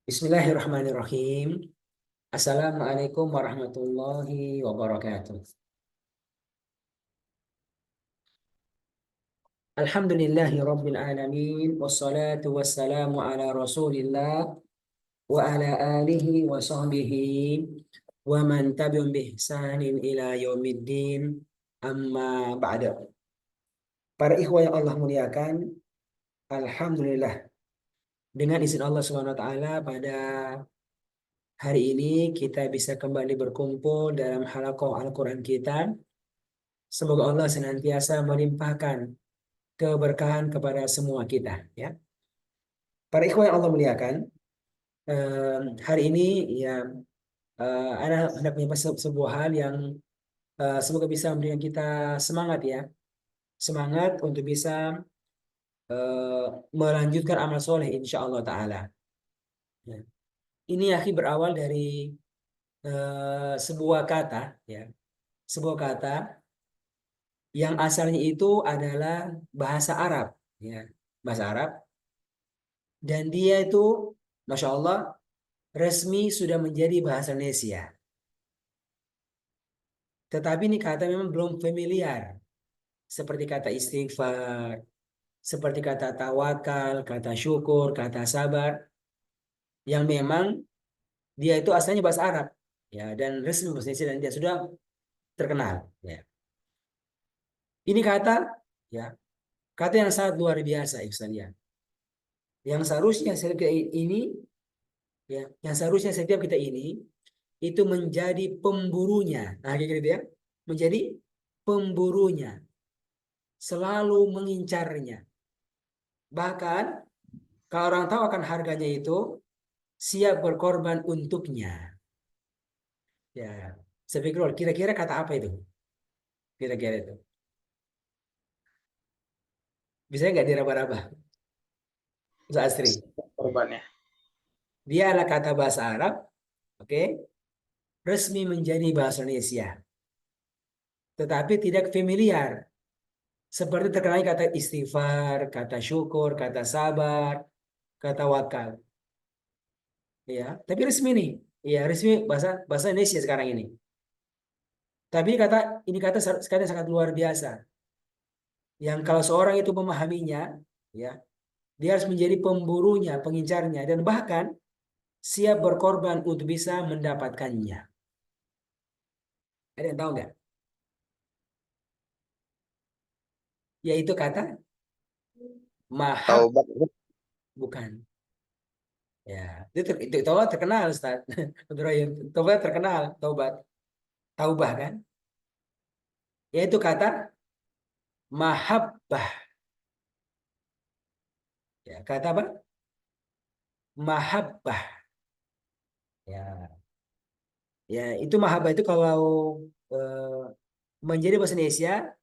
Bismillahirrahmanirrahim. Assalamualaikum warahmatullahi wabarakatuh. Alhamdulillahi rabbil alamin. Wassalatu wassalamu ala rasulillah wa ala alihi wa sahbihi wa man tabi'un bi ihsanin ila yaumiddin. Amma ba'da. Para ikhwah yang Allah muliakan, alhamdulillah dengan izin Allah Subhanahu wa taala pada hari ini kita bisa kembali berkumpul dalam halaqah Al-Qur'an kita. Semoga Allah senantiasa melimpahkan keberkahan kepada semua kita, ya. Para ikhwan yang Allah muliakan, hari ini ya ana hendak menyampaikan sebuah hal yang semoga bisa memberikan kita semangat, ya. Semangat untuk bisa eh, melanjutkan amal soleh insya Allah Ta'ala. Ya. Ini akhi berawal dari sebuah kata, ya. Sebuah kata yang asalnya itu adalah bahasa Arab, ya. Bahasa Arab. Dan dia itu, Masya Allah, resmi sudah menjadi bahasa Indonesia. Tetapi ini kata memang belum familiar. Seperti kata istighfar, seperti kata tawakal, kata syukur, kata sabar. Yang memang dia itu asalnya bahasa Arab, ya, dan resmi bahasa Indonesia dan dia sudah terkenal. Ya. Ini kata, ya, kata yang sangat luar biasa, Ibsania. Yang seharusnya setiap ini, ya, yang seharusnya setiap kita ini itu menjadi pemburunya. Nah, kayak gitu ya, menjadi pemburunya, selalu mengincarnya. Bahkan kalau orang tahu akan harganya itu, siap berkorban untuknya. Ya, saya pikir kira-kira kata apa itu? Kira-kira itu. Bisa nggak diraba-raba? Ustaz Asri. Korbannya. Dia adalah kata bahasa Arab, oke, resmi menjadi bahasa Indonesia, tetapi tidak familiar. Seperti terkenal kata istighfar, kata syukur, kata sabar, kata wakal. Ya, tapi resmi nih. Ya, resmi bahasa bahasa Indonesia sekarang ini. Tapi ini kata sangat luar biasa. Yang kalau seorang itu memahaminya, ya, dia harus menjadi pemburunya, pengincarnya, dan bahkan siap berkorban untuk bisa mendapatkannya. Ada yang tahu nggak? Yaitu kata mahab, Taubat. bukan. Ya, itu taubat terkenal, Ustaz. Ibrahim, taubat terkenal, taubat, taubah kan? Yaitu kata mahabbah. Ya, kata apa? Mahabbah. Ya, ya itu mahabbah itu kalau eh, menjadi bahasa Indonesia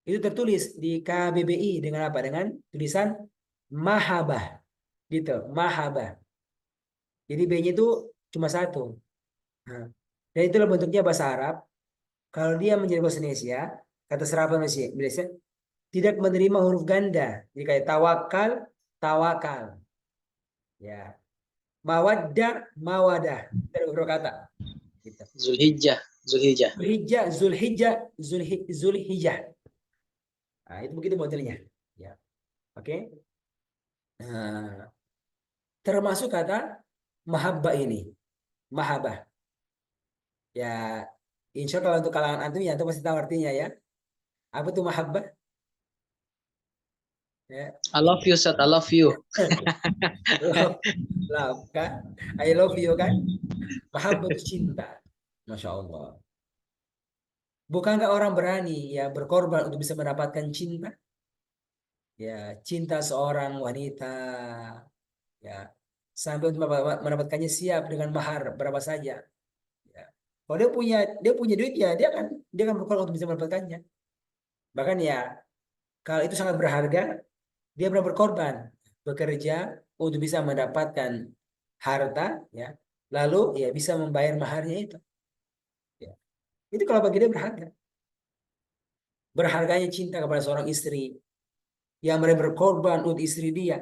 itu tertulis di KBBI dengan apa? Dengan tulisan mahabah, gitu, mahabah. Jadi B-nya itu cuma satu. Nah, dan itulah bentuknya bahasa Arab. Kalau dia menjadi bahasa Indonesia, kata serapah Indonesia tidak menerima huruf ganda. Jadi kayak tawakal, tawakal. Ya, mawaddah, mawadah. Itu huruf kata. Gitu. Zulhijjah. Zulhijjah. Zulhijjah, Zulhijjah, Zulhijjah. Nah, itu begitu modelnya. Ya, oke. Nah, termasuk kata mahabbah ini. Mahabbah. Ya, insya Allah untuk kalangan antum ya, antum pasti tahu artinya ya. Apa tuh mahabbah? Ya. I love you, Seth. I love you. Love, love kan? I love you kan? Mahabbah itu cinta. Masya Allah. Bukankah orang berani ya berkorban untuk bisa mendapatkan cinta? Ya, cinta seorang wanita, ya, sampai untuk mendapatkannya siap dengan mahar berapa saja. Ya. Kalau dia punya duit ya dia akan berkorban untuk bisa mendapatkannya. Bahkan ya kalau itu sangat berharga, dia benar berkorban bekerja untuk bisa mendapatkan harta, ya, lalu ya bisa membayar maharnya itu. Ya. Itu kalau bagi dia berharga. Berharganya cinta kepada seorang istri yang mereka berkorban untuk istri dia.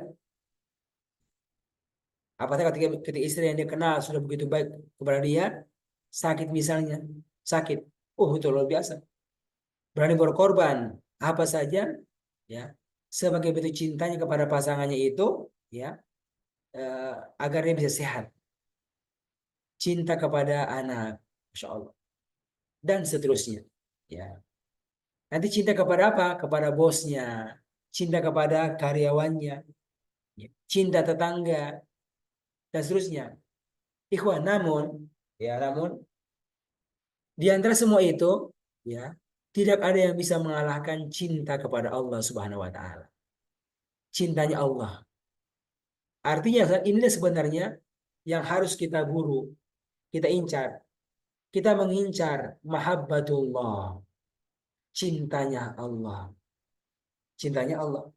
Apalagi ketika istri yang dia kenal sudah begitu baik kepada dia, sakit misalnya, sakit, itu luar biasa. Berani berkorban apa saja, ya, sebagai bentuk cintanya kepada pasangannya itu, ya, agar dia bisa sehat. Cinta kepada anak, Masya Allah, dan seterusnya. Ya, nanti cinta kepada apa? Kepada bosnya, cinta kepada karyawannya, ya, cinta tetangga, dan seterusnya. Ikhwan, namun di antara semua itu, ya, tidak ada yang bisa mengalahkan cinta kepada Allah Subhanahu wa taala. Cintanya Allah. Artinya inilah sebenarnya yang harus kita buru, kita incar. Kita mengincar mahabbatullah, cintanya Allah. Cintanya Allah.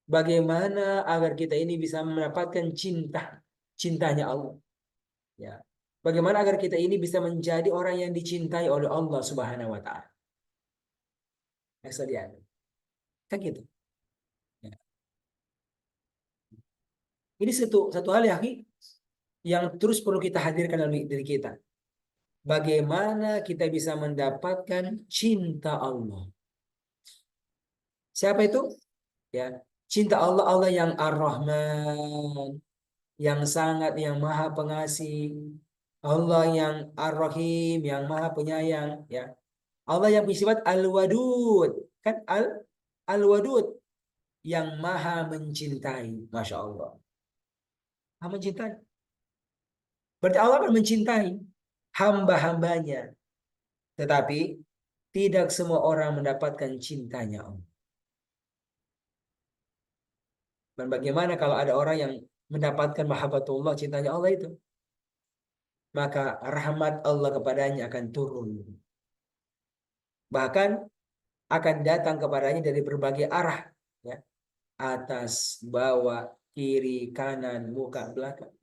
Bagaimana agar kita ini bisa mendapatkan cintanya Allah? Ya. Bagaimana agar kita ini bisa menjadi orang yang dicintai oleh Allah Subhanahu wa taala? Sekalian. Kan gitu. Ya. Ini satu hal yang terus perlu kita hadirkan dalam diri kita. Bagaimana kita bisa mendapatkan cinta Allah? Siapa itu? Ya, cinta Allah, Allah yang Ar-Rahman, yang Maha Pengasih, Allah yang Ar-Rahim, yang Maha Penyayang, ya. Allah yang bersifat Al-Wadud, kan Al-Wadud, yang Maha Mencintai, Masya Allah. Maha mencintai. Berarti Allah akan mencintai hamba-hambanya. Tetapi tidak semua orang mendapatkan cintanya Allah. Dan bagaimana kalau ada orang yang mendapatkan mahabbatullah, cintanya Allah itu? Maka rahmat Allah kepadanya akan turun. Bahkan akan datang kepadanya dari berbagai arah. Ya. Atas, bawah, kiri, kanan, muka, belakang.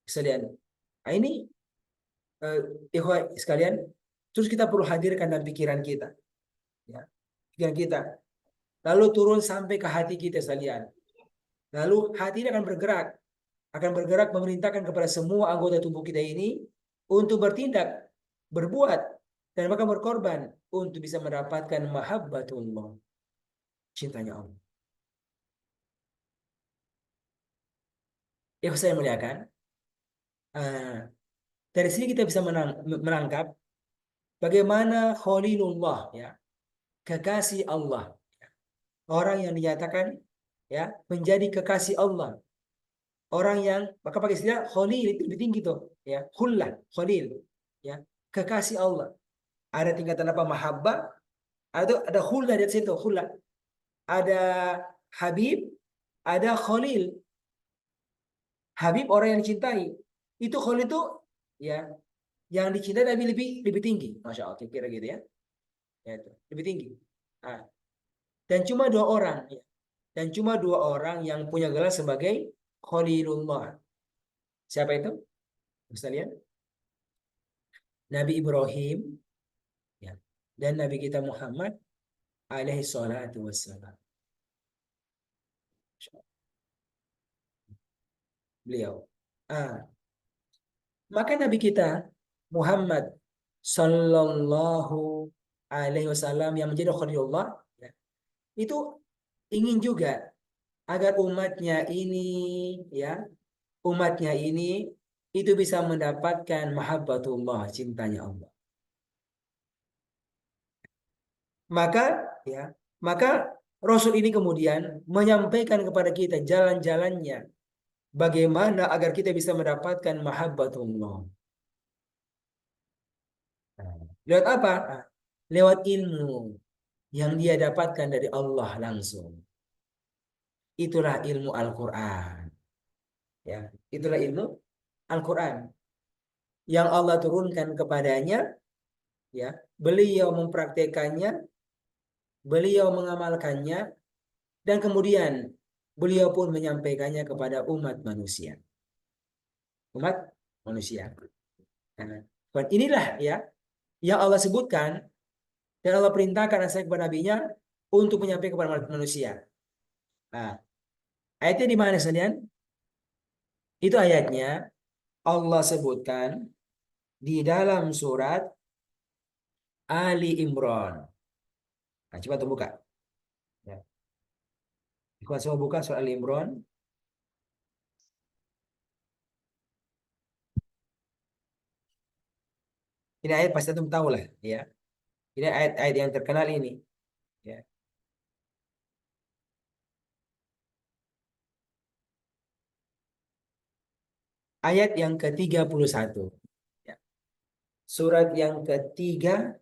Sekalian. Nah, ini ikhwah sekalian, terus kita perlu hadirkan dalam pikiran kita. Ya. Pikiran kita. Lalu turun sampai ke hati kita sekalian. Lalu hati ini akan bergerak memerintahkan kepada semua anggota tubuh kita ini untuk bertindak, berbuat, dan bahkan berkorban untuk bisa mendapatkan mahabbatullah, cintanya Allah. Ya, saya muliakan. Dari sini kita bisa menangkap bagaimana Khalilullah, ya, kekasih Allah, orang yang dinyatakan, ya, menjadi kekasih Allah. Orang yang, maka pakai istilah Khalil itu lebih tinggi tuh, ya, Khullah, Khalil, ya, kekasih Allah. Ada tingkatan apa? Mahabbah, ada Khullah di situ, Khullah. Ada Habib, ada Khalil. Habib orang yang dicintai. Itu Khalil itu, ya, yang dicintai tapi lebih tinggi. Masya Allah, kira gitu ya. Ya itu, lebih tinggi. Nah, dan cuma dua orang, ya. Dan cuma dua orang yang punya gelar sebagai Khalilullah. Siapa itu? Bisa lihat. Nabi Ibrahim, ya, dan Nabi kita Muhammad alaihi salatu wassalam. Beliau. Maka Nabi kita Muhammad sallallahu alaihi wasallam yang menjadi Khalilullah, ya, itu ingin juga agar umatnya ini itu bisa mendapatkan mahabbatullah, cintanya Allah. Maka Rasul ini kemudian menyampaikan kepada kita jalan-jalannya bagaimana agar kita bisa mendapatkan mahabbatullah. Lewat apa? Lewat ilmu yang dia dapatkan dari Allah langsung. Itulah ilmu Al-Quran. Ya, itulah ilmu Al-Quran yang Allah turunkan kepadanya. Ya, beliau mempraktekannya, beliau mengamalkannya, dan kemudian beliau pun menyampaikannya kepada umat manusia. Umat manusia. Nah, dan inilah, ya, yang Allah sebutkan dan Allah perintahkan kepada nabinya untuk menyampaikan kepada manusia. Nah, Ayatnya di mana sekalian? Itu ayatnya Allah sebutkan di dalam surat Ali Imran. Nah, coba tuh buka. Ya. Ikhwan semua buka surat Ali Imran. Ini ayat pasti antum tahu lah, ya. Ini ayat-ayat yang terkenal ini. Ya. Ayat yang ke-31. Ya. Surat yang ketiga,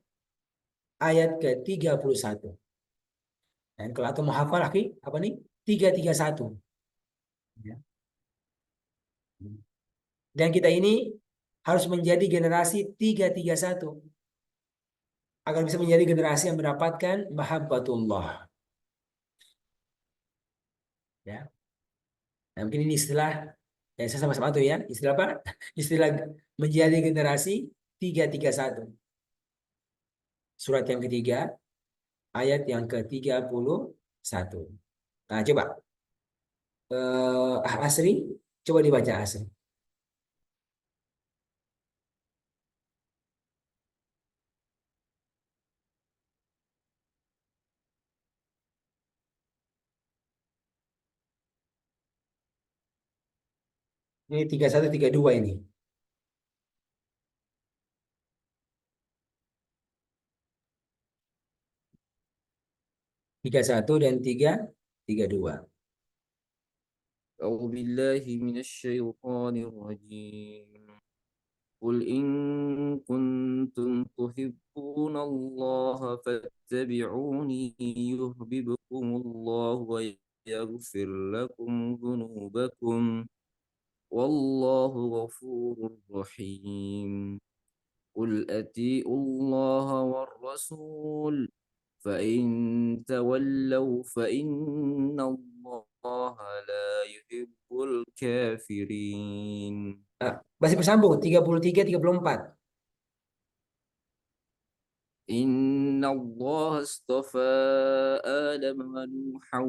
ayat ke-31. Dan kalau antum menghafal, apa nih? 331. Ya. Dan kita ini harus menjadi generasi 331 agar bisa menjadi generasi yang mendapatkan mahabbatullah. Ya. Nah, mungkin ini istilah ya saya sama-sama tuh ya. Istilah apa? Istilah menjadi generasi 331. Surat yang ketiga, ayat yang ke-31. Nah, coba Asri, coba dibaca Asri. Ini 31 32 ini. 31 dan 32. أعوذ بالله من الشيطان الرجيم قل إن كنتم تحبون الله فاتبعوني يحببكم الله ويغفر لكم ذنوبكم والله غفور رحيم قل أطيعوا الله والرسول فإن تولوا فإن الله لا يحب الكافرين. Masih bersambung 33 34. إن الله اصطفى آدم ونوحا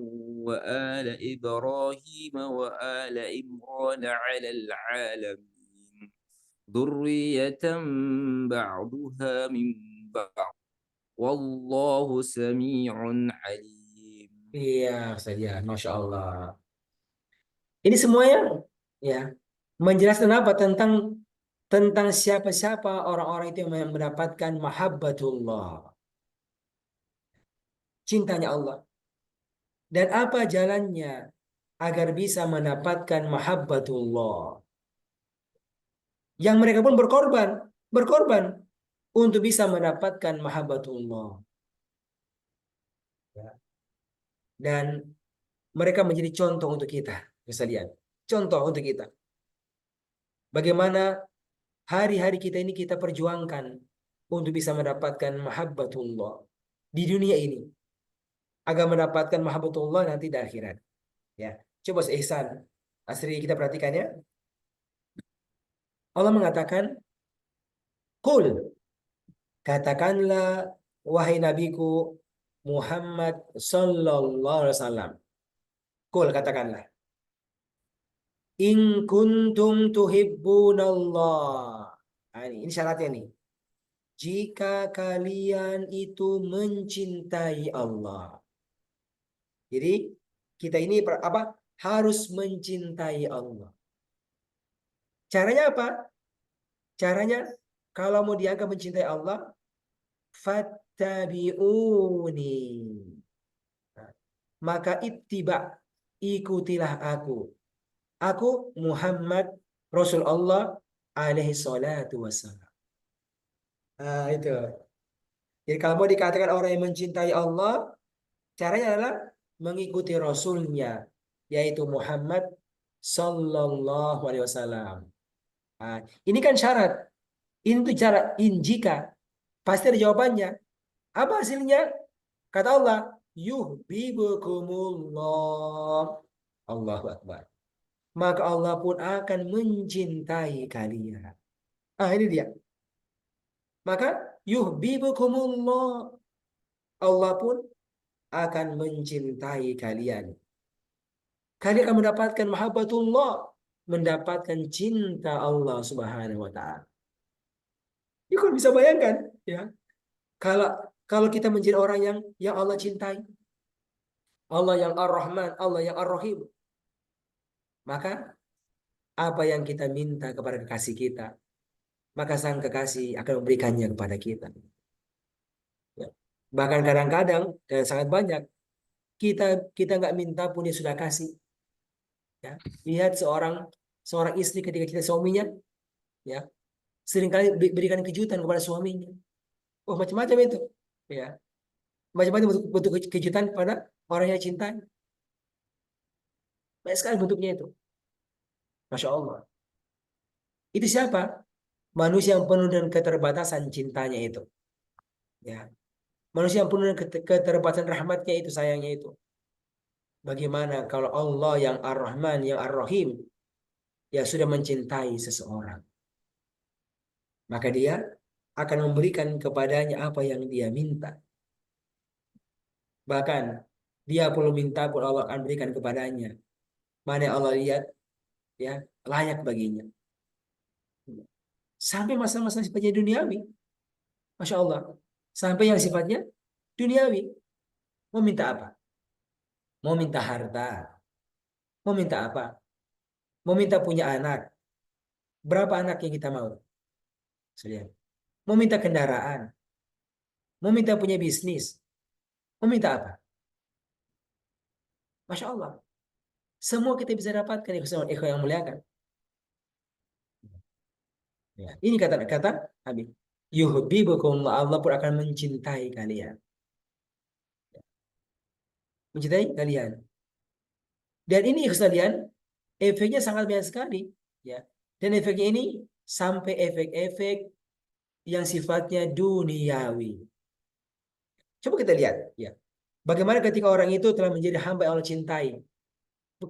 وآل إبراهيم وآل عمران على العالمين ذرية بعضها من بعض والله سميع عليم. Iya, saja. Masya Allah. Ini semuanya ya menjelaskan apa tentang siapa-siapa orang-orang itu yang mendapatkan mahabbatullah, cintanya Allah. Dan apa jalannya agar bisa mendapatkan mahabbatullah. Yang mereka pun berkorban untuk bisa mendapatkan mahabbatullah. Ya. Dan mereka menjadi contoh untuk kita, sekalian. Contoh untuk kita. Bagaimana hari-hari kita ini kita perjuangkan untuk bisa mendapatkan mahabbatullah di dunia ini agar mendapatkan mahabbatullah nanti di akhirat. Ya, coba seihsan Asri kita perhatikan ya. Allah mengatakan, "Qul," katakanlah wahai nabiku Muhammad sallallahu alaihi wasallam. Qul katakanlah, "In kuntum tuhibbunallah." Nah, ini syaratnya nih. Jika kalian itu mencintai Allah. Jadi kita ini apa? Harus mencintai Allah. Caranya apa? Caranya kalau mau dianggap mencintai Allah, fattabi'uni. Nah, maka ittiba, ikutilah aku. Aku Muhammad Rasul Allah alaihi salatu wassalam. Nah, itu. Jadi kalau mau dikatakan orang yang mencintai Allah, caranya adalah mengikuti Rasulnya, yaitu Muhammad Sallallahu Alaihi Wasallam. Nah, ini kan syarat. Ini tuh cara. Jika pasti ada jawabannya. Apa hasilnya? Kata Allah, yuhibbukumullah. Allahu Akbar. Maka Allah pun akan mencintai kalian. Ah, ini dia. Maka yuhibbukumullah. Allah pun akan mencintai kalian. Kalian akan mendapatkan mahabbatullah, mendapatkan cinta Allah Subhanahu wa taala. Ya, kau bisa bayangkan, ya. Kalau kalau kita menjadi orang yang Allah cintai, Allah yang Ar-Rahman, Allah yang Ar-Rahim, maka apa yang kita minta kepada kekasih kita, maka sang kekasih akan memberikannya kepada kita. Ya. Bahkan kadang-kadang dan sangat banyak kita kita nggak minta pun dia sudah kasih. Ya. Lihat seorang seorang istri ketika kita suaminya, ya seringkali berikan kejutan kepada suaminya. Oh macam-macam itu, ya macam-macam bentuk kejutan pada orang yang cintai. Banyak sekali bentuknya itu, masya Allah. Itu siapa? Manusia yang penuh dengan keterbatasan cintanya itu. Ya, manusia yang penuh dengan keterbatasan rahmatnya itu, sayangnya itu. Bagaimana kalau Allah yang Ar-Rahman, yang Ar-Rahim, ya sudah mencintai seseorang, maka dia akan memberikan kepadanya apa yang dia minta. Bahkan dia perlu minta pun Allah akan berikan kepadanya. Mana yang Allah lihat, ya layak baginya. Sampai masa-masa sifatnya duniawi, masya Allah. Sampai yang sifatnya duniawi. Mau minta apa? Mau minta harta. Mau minta apa? Mau minta punya anak. Berapa anak yang kita mau? Sekalian. Mau minta kendaraan. Mau minta punya bisnis. Mau minta apa? Masya Allah. Semua kita bisa dapatkan ikhwan yang muliakan. Ya. Ini kata-kata Habib. Yuhibbukumullah, Allah pun akan mencintai kalian. Mencintai kalian. Dan ini sekalian, efeknya sangat banyak sekali. Ya. Dan efeknya ini sampai efek-efek yang sifatnya duniawi. Coba kita lihat, ya. Bagaimana ketika orang itu telah menjadi hamba yang Allah cintai.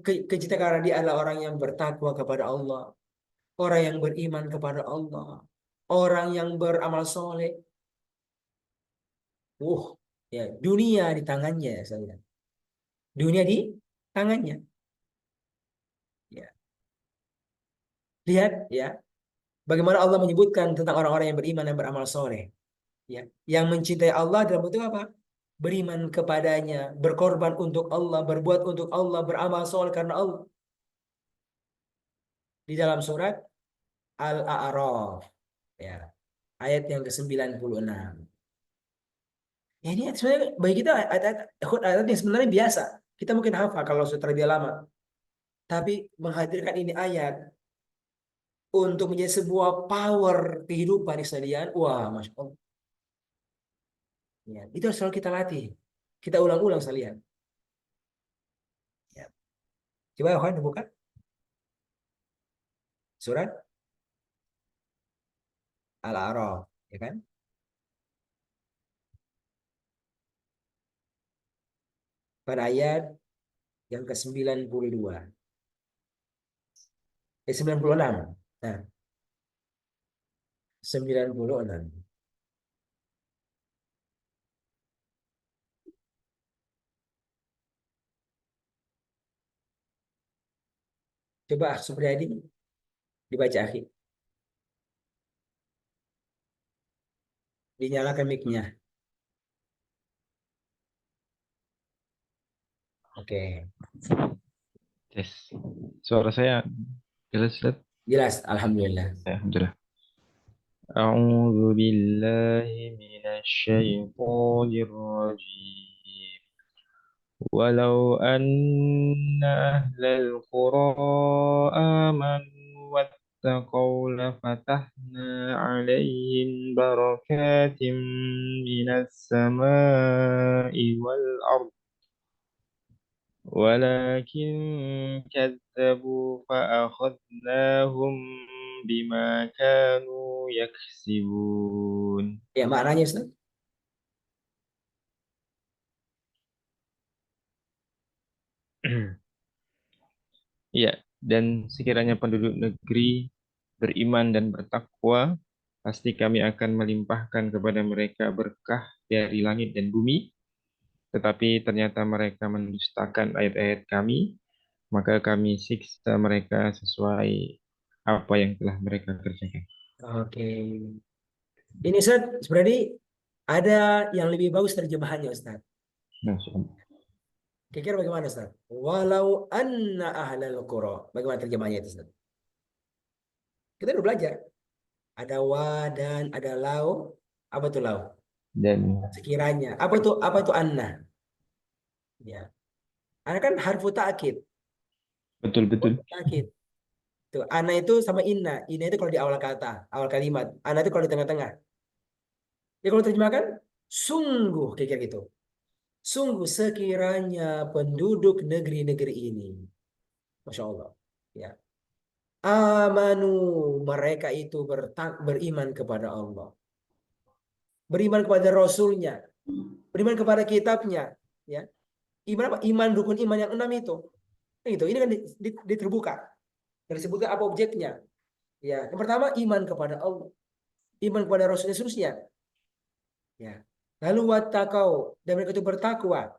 Kecintaan karena dia adalah orang yang bertakwa kepada Allah, orang yang beriman kepada Allah, orang yang beramal soleh. Ya, dunia di tangannya, saya. Dunia di tangannya. Ya. Lihat, ya, bagaimana Allah menyebutkan tentang orang-orang yang beriman dan beramal soleh. Ya, yang mencintai Allah dalam bentuk apa? Beriman kepadanya, berkorban untuk Allah, berbuat untuk Allah, beramal soleh karena Allah. Di dalam surat Al-A'raf, ya, ayat yang ke-96. Ya, ini sebenarnya bagi kita ayat yang sebenarnya biasa. Kita mungkin hafal kalau sudah terlebih lama. Tapi menghadirkan ini ayat untuk menjadi sebuah power kehidupan sekalian. Wah, Masya Allah. Ya, itu harus selalu kita latih. Kita ulang-ulang sekalian. Ya. Coba Yohan buka surat Al-A'raf, ya kan? Pada ayat yang ke-92. 96. Nah, 96. Coba Supriyadi dibaca akhir. Dinyalakan mic-nya. Oke. Tes. Suara saya jelas, Ustaz? Jelas, alhamdulillah. Ya, alhamdulillah. أعوذ بالله من الشيطان الرجيم ولو أن أهل القرى آمنوا واتقوا لفتحنا عليهم بركات من السماء والأرض ولكن كذبوا فأخذناهم بما كانوا يكسبون. Ya, maknanya Ustaz. Ya, dan sekiranya penduduk negeri beriman dan bertakwa, pasti kami akan melimpahkan kepada mereka berkah dari langit dan bumi. Tetapi ternyata mereka mendustakan ayat-ayat kami, maka kami siksa mereka sesuai apa yang telah mereka kerjakan. Oke. Ini Ustaz, berarti ada yang lebih bagus terjemahannya Ustaz. Masya Allah. Kira-kira bagaimana Ustaz? Walau anna ahlal qura. Bagaimana terjemahannya itu Ustaz? Kita udah belajar. Ada wa dan ada lau. Apa tuh lau? Dan Sekiranya. Apa itu anna? Ya. Anna kan harfu ta'kid. betul-betul. Ta'kid. Tuh, anna itu sama inna. Inna itu kalau di awal kata, awal kalimat. Anna itu kalau di tengah-tengah. Ya kalau terjemahkan sungguh kayak gitu. Sungguh sekiranya penduduk negeri-negeri ini, Masya Allah, ya, amanu mereka itu beriman kepada Allah, beriman kepada Rasulnya, beriman kepada kitabnya, ya. Iman apa? Iman rukun iman yang 6 itu. Itu ini kan terbuka. Disebutkan apa objeknya? Ya, yang pertama iman kepada Allah, iman kepada Rasulnya seterusnya. Ya. Lalu wattaqau dan mereka itu bertakwa.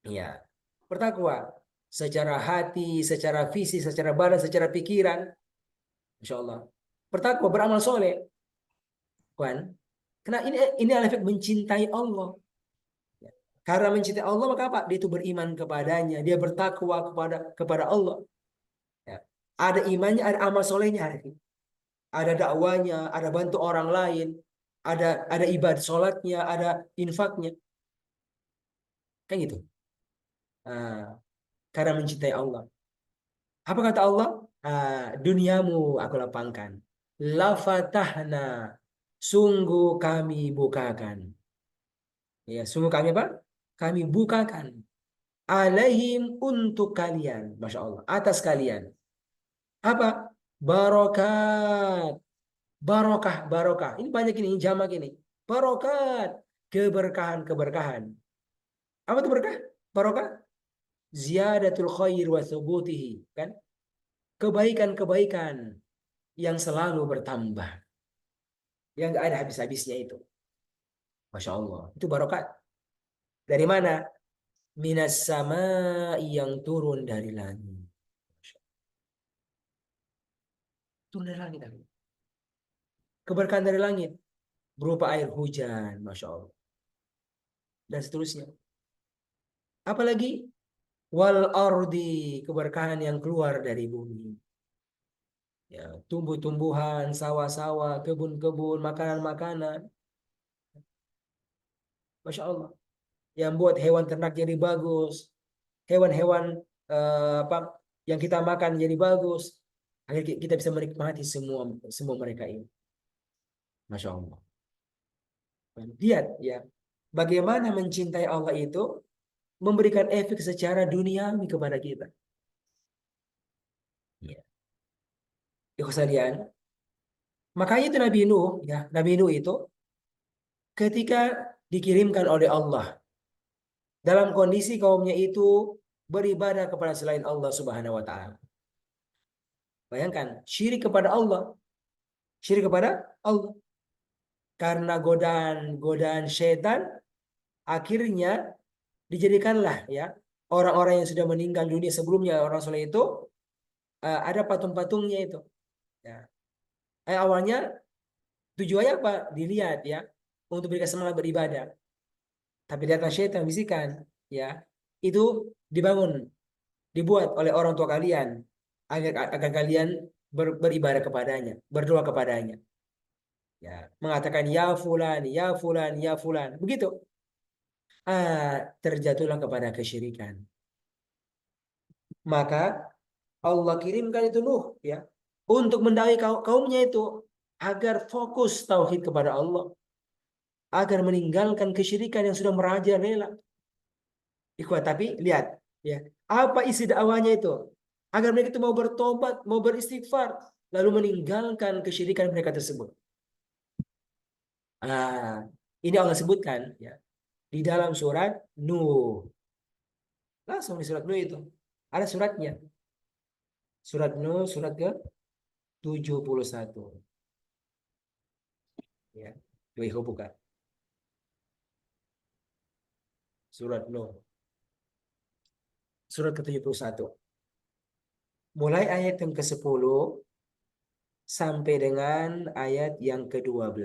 Ya. Bertakwa secara hati, secara visi, secara badan, secara pikiran. Masya Allah. Bertakwa, beramal soleh. Kan? Karena ini efek mencintai Allah. Ya. Karena mencintai Allah maka apa? Dia itu beriman kepadanya, dia bertakwa kepada Allah. Ya. Ada imannya, ada amal solehnya, ada dakwanya, ada bantu orang lain, ada ibadah sholatnya, ada infaknya, kan gitu. Nah, karena mencintai Allah. Apa kata Allah? Duniamu aku lapangkan. Lafatahna, sungguh kami bukakan. Ya, sungguh kami apa? Kami bukakan. Alaihim untuk kalian. Masya Allah. Atas kalian. Apa? Barokat. Barokah, barokah. Ini banyak ini, jamak ini. Barokat. Keberkahan, keberkahan. Apa itu berkah? Barokah? Ziyadatul khair wa thubutihi. Kan? Kebaikan-kebaikan yang selalu bertambah. Yang gak ada habis-habisnya itu. Masya Allah. Itu barokat. Dari mana? Minas sama yang turun dari langit. Turun dari langit. Keberkahan dari langit. Berupa air hujan. Masya Allah. Dan seterusnya. Apalagi? Wal ardi. Keberkahan yang keluar dari bumi. Ya, tumbuh-tumbuhan, sawah-sawah, kebun-kebun, makanan-makanan. Masya Allah. Yang buat hewan ternak jadi bagus. Hewan-hewan apa yang kita makan jadi bagus. Akhirnya kita bisa menikmati semua mereka ini. Masya Allah. Lihat ya, bagaimana mencintai Allah itu memberikan efek secara duniawi kepada kita. Ya. Sekalian, makanya itu Nabi Nuh, ya, Nabi Nuh itu ketika dikirimkan oleh Allah dalam kondisi kaumnya itu beribadah kepada selain Allah Subhanahu wa taala. Bayangkan, syirik kepada Allah. Syirik kepada Allah. Karena godaan syaitan, akhirnya dijadikanlah ya orang-orang yang sudah meninggal dunia sebelumnya orang soleh itu ada patung-patungnya itu. Ya. Awalnya tujuannya apa? Dilihat ya untuk berikan semangat beribadah. Tapi datang syaitan bisikan ya itu dibuat oleh orang tua kalian agar kalian beribadah kepadanya, berdoa kepadanya. Ya, mengatakan ya fulan, ya fulan, ya fulan. Begitu. Terjatuhlah kepada kesyirikan. Maka Allah kirimkan itu Nuh ya untuk mendakwai kaumnya itu agar fokus tauhid kepada Allah, agar meninggalkan kesyirikan yang sudah merajalela. Ikhwat, tapi lihat ya, apa isi dakwanya itu? Agar mereka itu mau bertobat, mau beristighfar, lalu meninggalkan kesyirikan mereka tersebut. Ini Allah sebutkan ya di dalam surat Nuh. Langsung di surat Nuh itu ada suratnya. Surat Nuh surat ke 71. Ya. Coba buka. Surat Nuh. Surat ke-71. mulai ayat yang ke-10 sampai dengan ayat yang ke-12.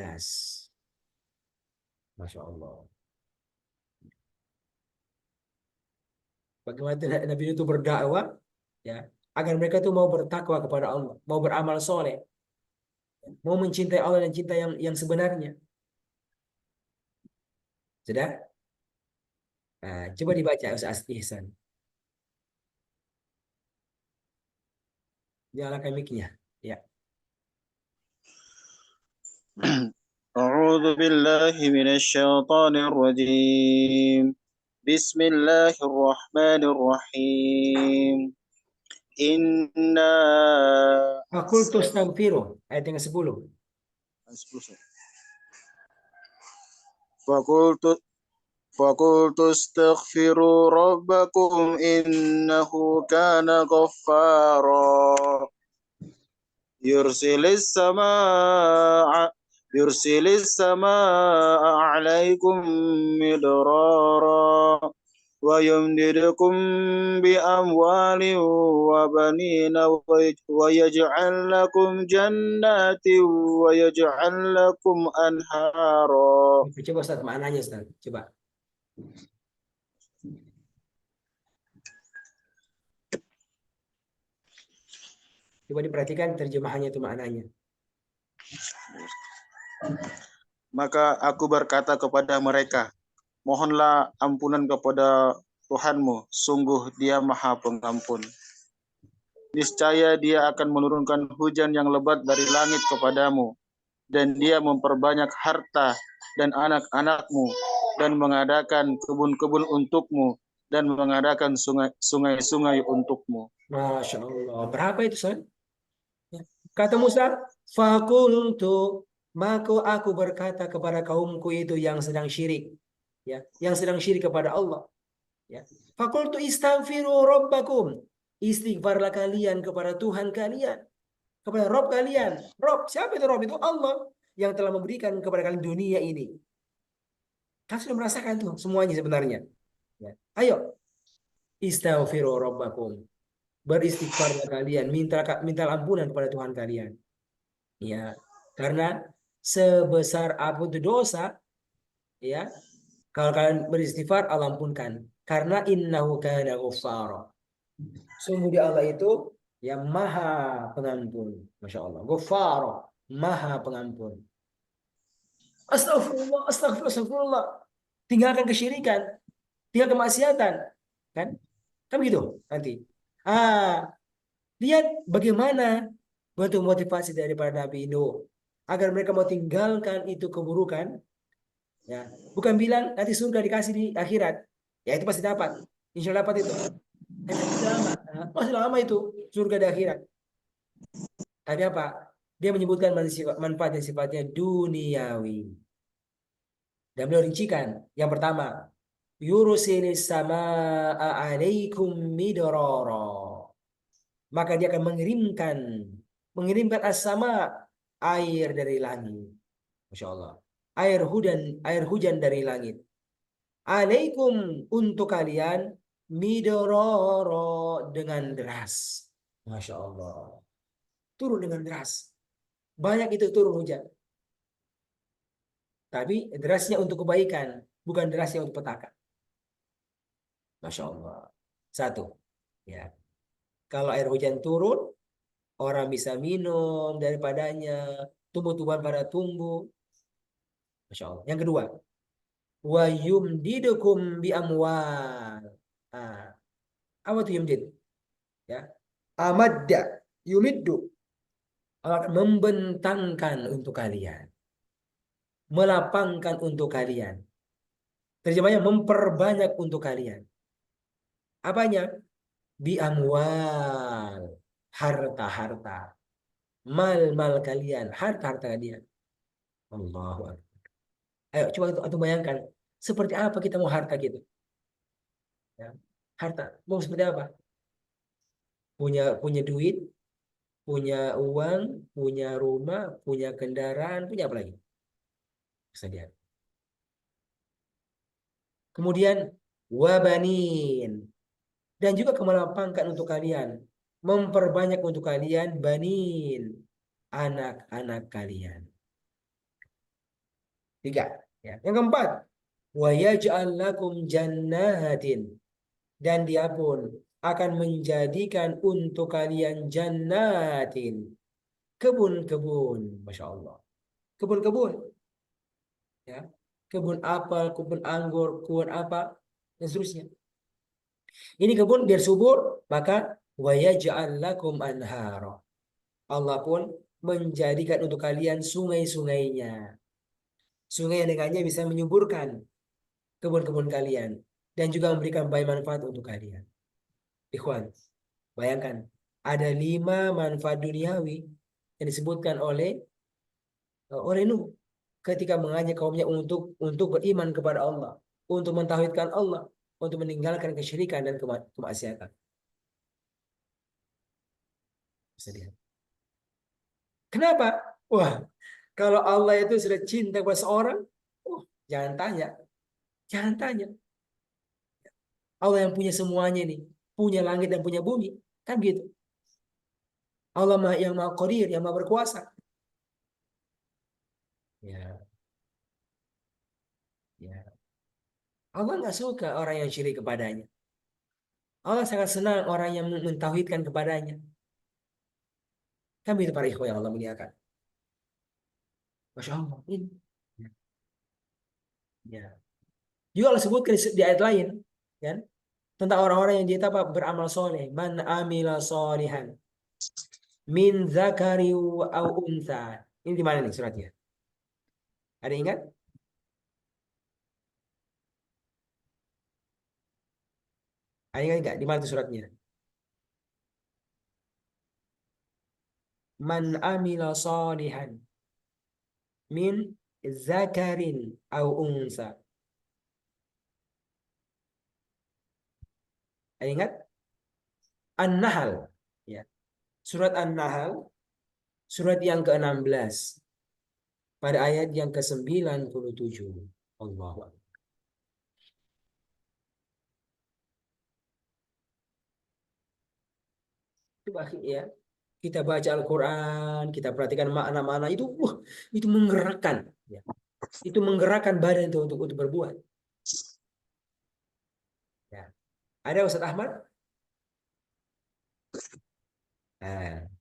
Masya Allah. Bagaimana Nabi itu berdakwah, ya, agar mereka itu mau bertakwa kepada Allah, mau beramal soleh, mau mencintai Allah dan cinta yang sebenarnya. Sudah? Nah, coba dibaca Ustaz Ihsan. Nyalakan mic-nya. Ya. أعوذ بالله من الشيطان الرجيم بسم الله الرحمن الرحيم إنا Fakultu astaghfiruh. Ayat yang ke-10. فقلت فقلت استغفروا ربكم إنه كان غفارا يرسل السماء يرسل السماء عليكم مدرارا ويمددكم بأموال وبنين ويجعل لكم جنات ويجعل لكم أنهارا. Coba Ustaz maknanya Ustaz. Coba. Coba diperhatikan terjemahannya itu maknanya. Maka aku berkata kepada mereka, mohonlah ampunan kepada Tuhanmu, sungguh Dia Maha Pengampun. Niscaya Dia akan menurunkan hujan yang lebat dari langit kepadamu, dan Dia memperbanyak harta dan anak-anakmu, dan mengadakan kebun-kebun untukmu, dan mengadakan sungai-sungai untukmu. Masya Allah. Berapa itu Ustaz? Ya. Kata Musa, fakultu, maka aku berkata kepada kaumku itu yang sedang syirik, ya, yang sedang syirik kepada Allah, ya. Fakultu istaghfiru rabbakum, istighfarlah kalian kepada Tuhan kalian, kepada Rob kalian. Rob, siapa itu Rob? Itu Allah yang telah memberikan kepada kalian dunia ini. Kalian sudah merasakan tuh semuanya sebenarnya. Ya. Ayo, istaghfiru rabbakum, beristighfarlah kalian, minta ampunan kepada Tuhan kalian. Ya, karena sebesar apapun itu dosa, ya, kalau kalian beristighfar, Allah ampunkan. Karena innahu kana ghaffara. Sungguh dia Allah itu yang maha pengampun. Masya Allah. Ghaffara, maha pengampun. Astagfirullah, astagfirullah, astagfirullah. Tinggalkan kesyirikan, tinggalkan kemaksiatan. Kan? Kan begitu nanti. Lihat bagaimana bentuk motivasi daripada Nabi Nuh agar mereka mau tinggalkan itu keburukan, ya, bukan bilang nanti surga dikasih di akhirat, ya itu pasti dapat, insya Allah dapat itu, masih lama itu surga di akhirat. Tapi apa, dia menyebutkan manfaat yang sifatnya duniawi, dan beliau rincikan. Yang pertama, yurusilis sama alaikum midororo, maka dia akan mengirimkan as-sama, air dari langit. Masya Allah. Air hujan dari langit. Alaikum, untuk kalian, midororo, dengan deras. Masya Allah. Turun dengan deras. Banyak itu turun hujan. Tapi derasnya untuk kebaikan, bukan derasnya untuk petaka. Masya Allah. Satu. Ya. Kalau air hujan turun, orang bisa minum daripadanya, tumbuh-tumbuhan pada tumbuh. Masya Allah. Yang kedua, wa yumdidukum bi amwal. Apa itu yumdid? Ya. Amadda, yumiddu. Allah akan membentangkan untuk kalian. Melapangkan untuk kalian. Terjemahnya memperbanyak untuk kalian. Apanya? Bi amwal. Harta-harta. Mal-mal kalian. Harta-harta kalian. Allahu Akbar. Ayo coba itu bayangkan. Seperti apa kita mau harta gitu? Ya. Harta. Mau seperti apa? Punya duit, punya uang, punya rumah, punya kendaraan, punya apa lagi? Bisa lihat. Kemudian wabanin, dan juga kemelapangkan untuk kalian memperbanyak untuk kalian banin, anak-anak kalian. 3. Ya. Yang keempat, wa yaj'al lakum jannatin, dan dia pun akan menjadikan untuk kalian jannatin, kebun-kebun, Masya Allah, kebun-kebun, ya, kebun apel, kebun anggur, kebun apa, dan seterusnya. Ini kebun biar subur, maka wa yaj'al lakum anhara. Allah pun menjadikan untuk kalian sungai-sungainya. Sungai yang dengannya bisa menyuburkan kebun-kebun kalian dan juga memberikan banyak manfaat untuk kalian. Ikhwan, bayangkan ada 5 manfaat duniawi yang disebutkan oleh Nuh ketika mengajak kaumnya untuk beriman kepada Allah, untuk mentauhidkan Allah, untuk meninggalkan kesyirikan dan kemaksiatan. Bisa lihat. Kenapa? Wah, kalau Allah itu sudah cinta kepada seorang, jangan tanya. Jangan tanya. Allah yang punya semuanya nih, punya langit dan punya bumi, kan gitu. Allah yang Maha Qadir, yang Maha berkuasa. Ya. Ya. Allah nggak suka orang yang syirik kepadanya. Allah sangat senang orang yang mentauhidkan kepadanya. Kan begitu para ikhwan yang Allah muliakan. Masya Allah. Ini. Ya. Juga Allah sebutkan di ayat lain, kan? Tentang orang-orang yang dia beramal soleh. Man amila solihan min zakari au untha. Ini di mana nih suratnya? Ada ingat? Ada ingat enggak? Di mana itu suratnya? Man amila solihan min zakarin au unsa. Ada ingat? An-Nahl. Ya. Surat An-Nahl, surat yang ke-16. Pada ayat yang ke-97. Allahu Akbar. Coba ya, kita baca Al-Quran, kita perhatikan makna-makna itu, itu menggerakkan, ya. Itu menggerakkan badan itu untuk berbuat. Ya. Ada Ustaz Ahmad? Nah,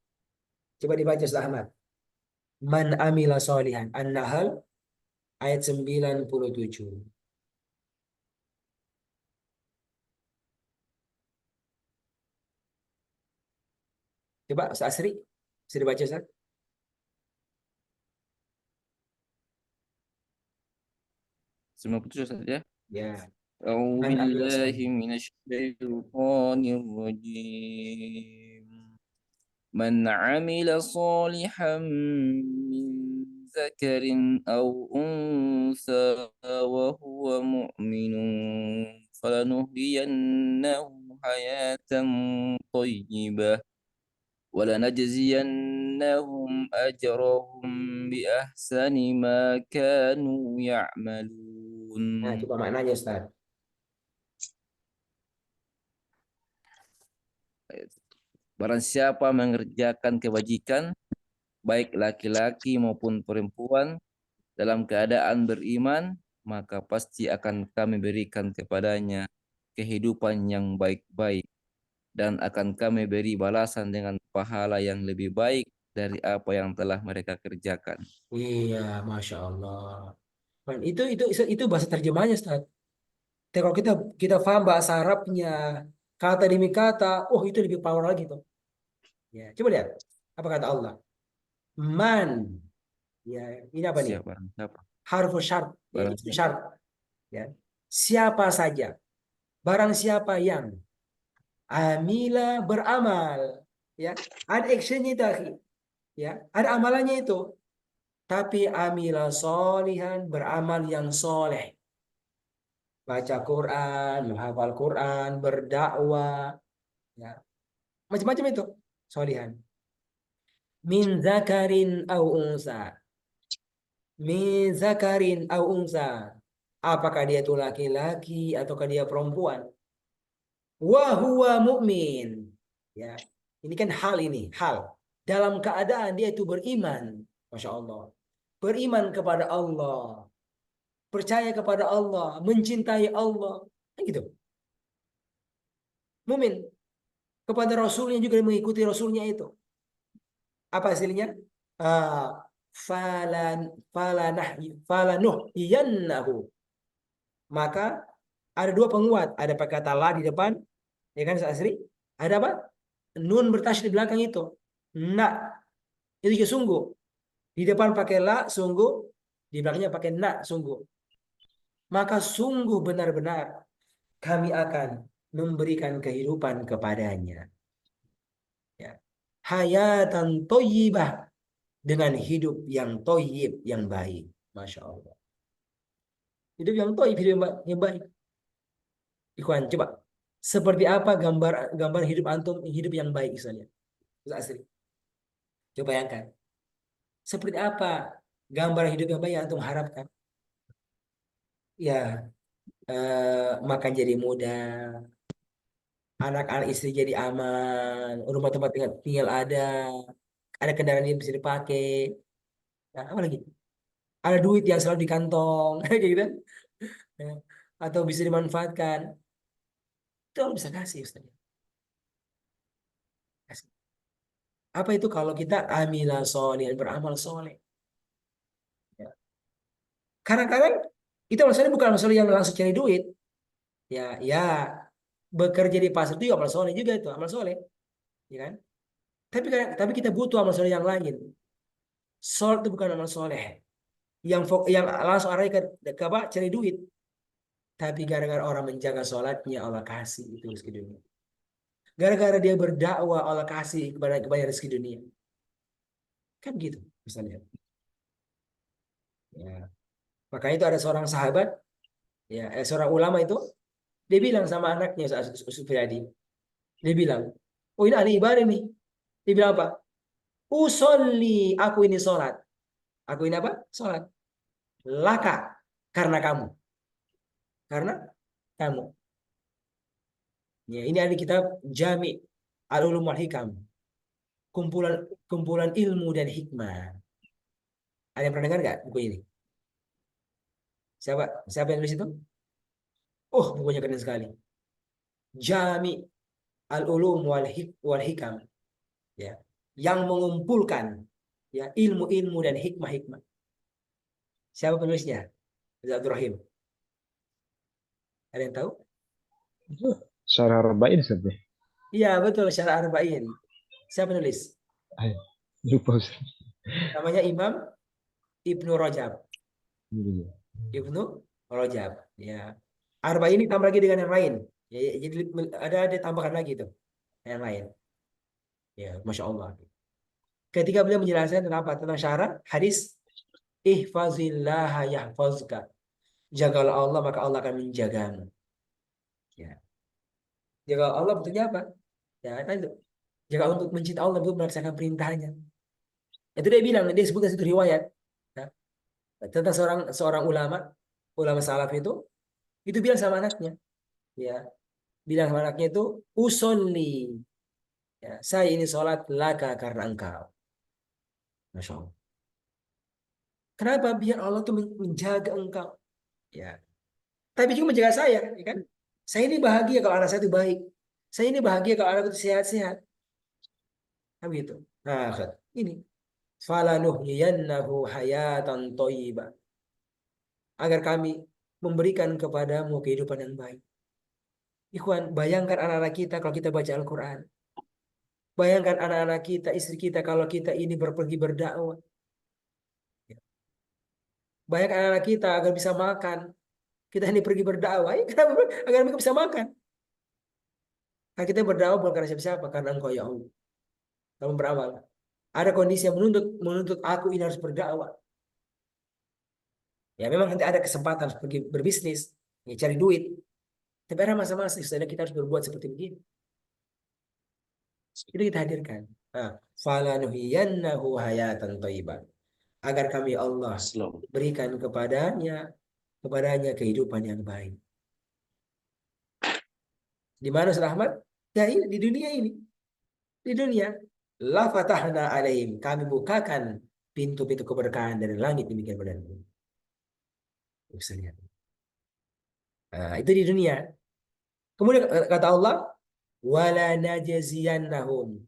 coba dibaca Ustaz Ahmad. Man amila solihan. An-Nahl ayat 97. Coba Ustaz Asri, bisa dibaca Ustaz? Semua putus saja. Ya. أعوذ Man amila بالله solihan. من الشيطان الرجيم من عمل صالحا من ذكر أو أنثى وهو مؤمن فلنحيينه حياة طيبة ولنجزينهم أجرهم بأحسن ما كانوا يعملون. Nah, coba maknanya Ustaz. Barang siapa mengerjakan kebajikan, baik laki-laki maupun perempuan, dalam keadaan beriman, maka pasti akan kami berikan kepadanya kehidupan yang baik-baik, dan akan kami beri balasan dengan pahala yang lebih baik dari apa yang telah mereka kerjakan. Iya, Masya Allah. Dan itu bahasa terjemahnya Ustaz. Tapi kalau kita paham bahasa Arabnya, kata demi kata, itu lebih power lagi tuh. Ya, coba lihat apa kata Allah. Man, ya ini apa nih? Siapa? Harfu syarat, ya, Barang itu syarat. Ya, siapa saja, barang siapa yang amila beramal, ya, ada actionnya itu, akhi. Ya, ada amalannya itu. Tapi amila solihan, beramal yang soleh. Baca Quran, menghafal Quran, berdakwah, ya. Macam-macam itu, solihan. Min zakarin au unsa. Min zakarin au unsa. Apakah dia itu laki-laki ataukah dia perempuan? Wa huwa mu'min. Ya. Ini kan hal ini, hal. Dalam keadaan dia itu beriman. Masya Allah. Beriman kepada Allah. Percaya kepada Allah. Mencintai Allah. Kan gitu. Mumin. Kepada Rasulnya juga mengikuti Rasulnya itu. Apa hasilnya? Falanuhyiyannahu. Maka ada dua penguat. Ada pakai kata la di depan. Ya kan asri? Ada apa? Nun bertasydid di belakang itu. Na. Itu juga sungguh. Di depan pakai la, sungguh. Di belakangnya pakai na, sungguh. Maka sungguh benar-benar kami akan memberikan kehidupan kepadanya. Ya. Hayatan thayyibah. Dengan hidup yang thayyib, yang baik. Masya Allah. Hidup yang thayyib, hidup yang baik. Ikhwan, coba. Seperti apa gambar hidup antum, hidup yang baik misalnya. Asli. Coba bayangkan. Seperti apa gambar hidup yang baik yang antum harapkan? Ya, makan jadi mudah, anak-anak istri jadi aman, rumah tempat tinggal ada kendaraan yang bisa dipakai, ya, apa lagi? Ada duit yang selalu di kantong, kayak gitu, ya, atau bisa dimanfaatkan. Itu Allah bisa kasih, Ustaz. Kasih. Apa itu kalau kita amila soleh, beramal soleh? Ya. Kadang-kadang itu maksudnya bukan masalah yang langsung cari duit. Ya, ya, bekerja di pasar itu amal soleh juga itu, amal soleh. Ya kan? Tapi kita butuh amal soleh yang lain. Sholat itu bukan amal soleh yang langsung arahnya ke apa? Cari duit. Tapi gara-gara orang menjaga sholatnya, Allah kasih itu rezeki dunia. Gara-gara dia berdakwah, Allah kasih kepada rezeki dunia. Kan gitu misalnya. Ya. Makanya itu ada seorang sahabat, ya, seorang ulama itu, dia bilang sama anaknya, Sufyadi. Dia bilang, oh ini ahli ibadah nih. Dia bilang apa? Usolli, aku ini sholat. Aku ini apa? Sholat. Laka, karena kamu. Karena kamu. Ya, ini ada kitab Jami' Al-Ulum wal Hikam. Kumpulan ilmu dan hikmah. Ada yang pernah dengar nggak buku ini? Siapa yang nulis itu? Oh, bukunya keren sekali. Jami' Al-Ulum wal Hikam. Ya, yang mengumpulkan ya ilmu-ilmu dan hikmah-hikmah. Siapa penulisnya? Abdul Rahim. Ada yang tahu? Syarah Arba'in Ustaz. Iya, betul, Syarah Arba'in. Siapa penulis? Ayo, lupa Ustaz. Namanya Imam Ibnu Rajab. Iya. Ibnu Rajab. Ya. Arba'in ini tambah lagi dengan yang lain. Ya, jadi ada tambahkan lagi tuh yang lain. Ya, Masya Allah. Ketika beliau menjelaskan tentang syarat hadis ihfazillah yahfazka. Jagalah Allah maka Allah akan menjagamu. Ya. Jaga Allah bentuknya apa? Ya, itu. Jaga untuk mencintai Allah untuk melaksanakan perintahnya. Itu dia bilang, dia sebutkan itu riwayat. Ya. Tentang seorang ulama salaf itu bilang sama anaknya. Ya. Bilang sama anaknya itu, usolli. Ya, saya ini sholat laka karena engkau. Masya Allah. Kenapa? Biar Allah tuh menjaga engkau. Ya. Tapi juga menjaga saya, ya kan? Saya ini bahagia kalau anak saya itu baik. Saya ini bahagia kalau anak itu sehat-sehat. Kan begitu. Nah, ini. Falanuhyiyannahu hayatan thayyibah. Agar kami memberikan kepadamu kehidupan yang baik. Ikhwan, bayangkan anak-anak kita kalau kita baca Al-Quran. Bayangkan anak-anak kita, istri kita kalau kita ini pergi berdakwah. Bayangkan anak-anak kita agar bisa makan. Kita ini pergi berdakwah, kenapa? Agar mereka bisa makan. Karena kita berdakwah bukan karena siapa-siapa, karena Engkau ya Allah. Kamu beramal. Ada kondisi yang menuntut aku ini harus berdakwah. Ya memang nanti ada kesempatan pergi berbisnis, ya, cari duit. Tapi ada masa-masa kita harus berbuat seperti begini. Itu kita hadirkan. Falanuhyiyannahu hayatan thayyibah. Agar kami Allah berikan kepadanya kehidupan yang baik. Di mana Ustaz Ahmad? Ya ini di dunia ini. di dunia. La fatahna alaihim, kami bukakan pintu-pintu keberkahan dari langit demikian benar. Misalnya. Nah, itu di dunia. Kemudian kata Allah, wala najziyannahum,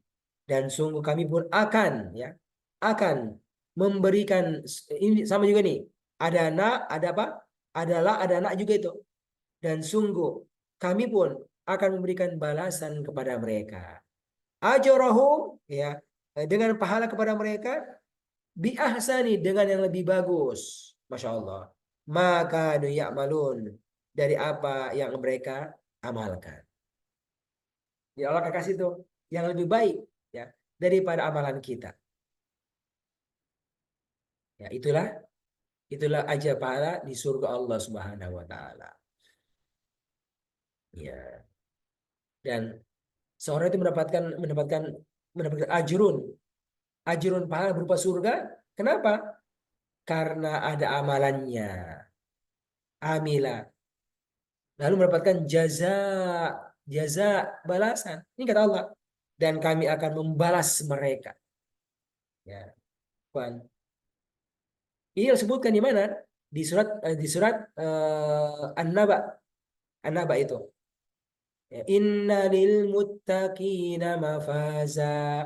dan sungguh kami pun akan ya akan memberikan, ini sama juga nih, ada na ada apa, adalah ada na juga itu, dan sungguh kami pun akan memberikan balasan kepada mereka, ajrahum ya, dengan pahala kepada mereka, bi ahsani, dengan yang lebih bagus, masya Allah, maka ya'malun, dari apa yang mereka amalkan. Ya Allah akan kasih tuh yang lebih baik ya daripada amalan kita. Ya itulah aja pahala di surga Allah Subhanahu wa taala. Ya. Dan seorang itu mendapatkan ajrun pahala berupa surga. Kenapa? Karena ada amalannya. Amila. Lalu mendapatkan jaza balasan. Ini kata Allah. Dan kami akan membalas mereka. Ya. Puan. Ini disebutkan di mana? Di surat An-Naba. An-Naba itu. Ya, inna lil muttaqina mafaza.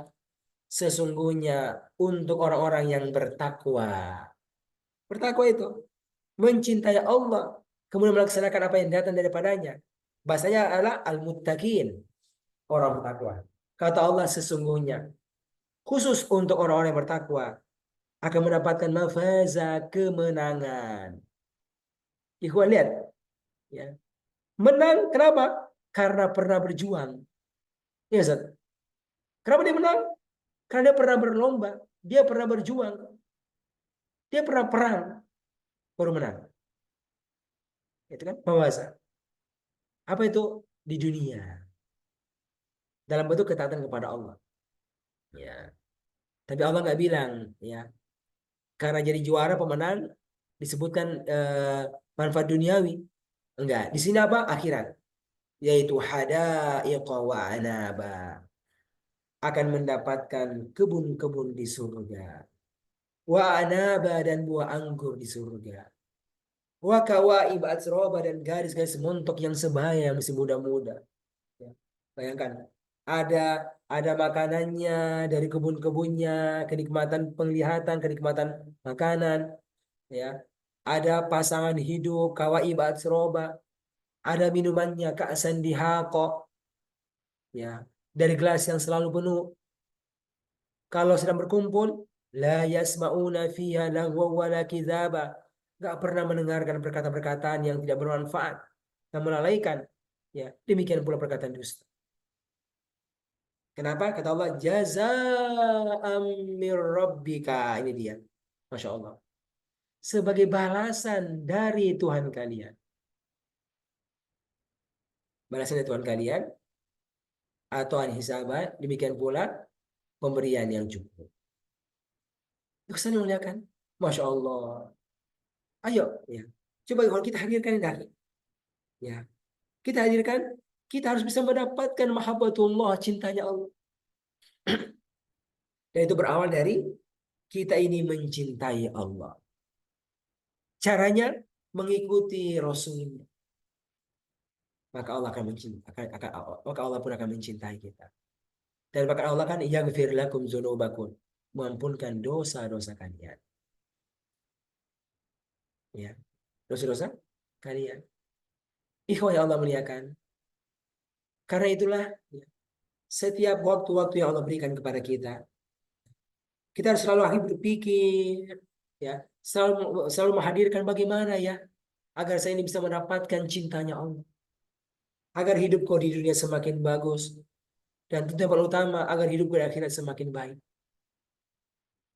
Sesungguhnya untuk orang-orang yang bertakwa. Bertakwa itu mencintai Allah, kemudian melaksanakan apa yang datang daripadanya. Bahasanya adalah al-muttaqin, orang bertakwa. Kata Allah sesungguhnya khusus untuk orang-orang yang bertakwa akan mendapatkan mafaza, kemenangan. Ikhwan lihat, ya. Menang kenapa? Karena pernah berjuang. Ya, Ustaz. Kenapa dia menang? Karena dia pernah berlomba, dia pernah berjuang, dia pernah perang, baru menang. Itu kan mafaza. Apa itu? Di dunia. Dalam bentuk ketaatan kepada Allah. Ya. Tapi Allah nggak bilang, ya. Karena jadi juara pemenang disebutkan manfaat duniawi. Enggak. Di sini apa? Akhirat. Yaitu hadaiqa wa anaba. Akan mendapatkan kebun-kebun di surga. Wa anaba, dan buah anggur di surga. Wa kawaib atsroba, dan garis-garis montok yang sebaya yang masih muda-muda. Ya. Bayangkan, ada makanannya dari kebun-kebunnya, kenikmatan penglihatan, kenikmatan makanan, ya. Ada pasangan hidup kawaib atsroba, ada minumannya ka'san dihaqa, ya, dari gelas yang selalu penuh. Kalau sedang berkumpul, la yasma'una fiha lagwa wala kizaba, nggak pernah mendengarkan perkataan-perkataan yang tidak bermanfaat dan melalaikan, ya. Demikian pula perkataan dusta. Kenapa? Kata Allah, jazaa'am mir rabbika. Ini dia. Masya Allah. Sebagai balasan dari Tuhan kalian. Balasan dari Tuhan kalian. Atau hisabah. Demikian pula pemberian yang cukup. Kesan muliakan. Masya Allah. Ayo. Ya. Coba kalau kita hadirkan ini. Ya. Kita hadirkan. Kita harus bisa mendapatkan mahabbatullah, cintanya Allah. Dan itu berawal dari kita ini mencintai Allah. Caranya mengikuti Rasulnya. Maka Allah akan mencintai, maka Allah pun akan mencintai kita. Dan maka Allah kan yaghfir lakum dzunubakum, mengampunkan dosa-dosa kalian. Ya. Dosa-dosa kalian. Ikhwah yang Allah muliakan. Karena itulah ya, setiap waktu-waktu yang Allah berikan kepada kita, kita harus selalu berpikir, ya, selalu menghadirkan bagaimana ya agar saya ini bisa mendapatkan cintanya Allah, agar hidupku di dunia semakin bagus, dan tentu yang paling utama agar hidupku di akhirat semakin baik.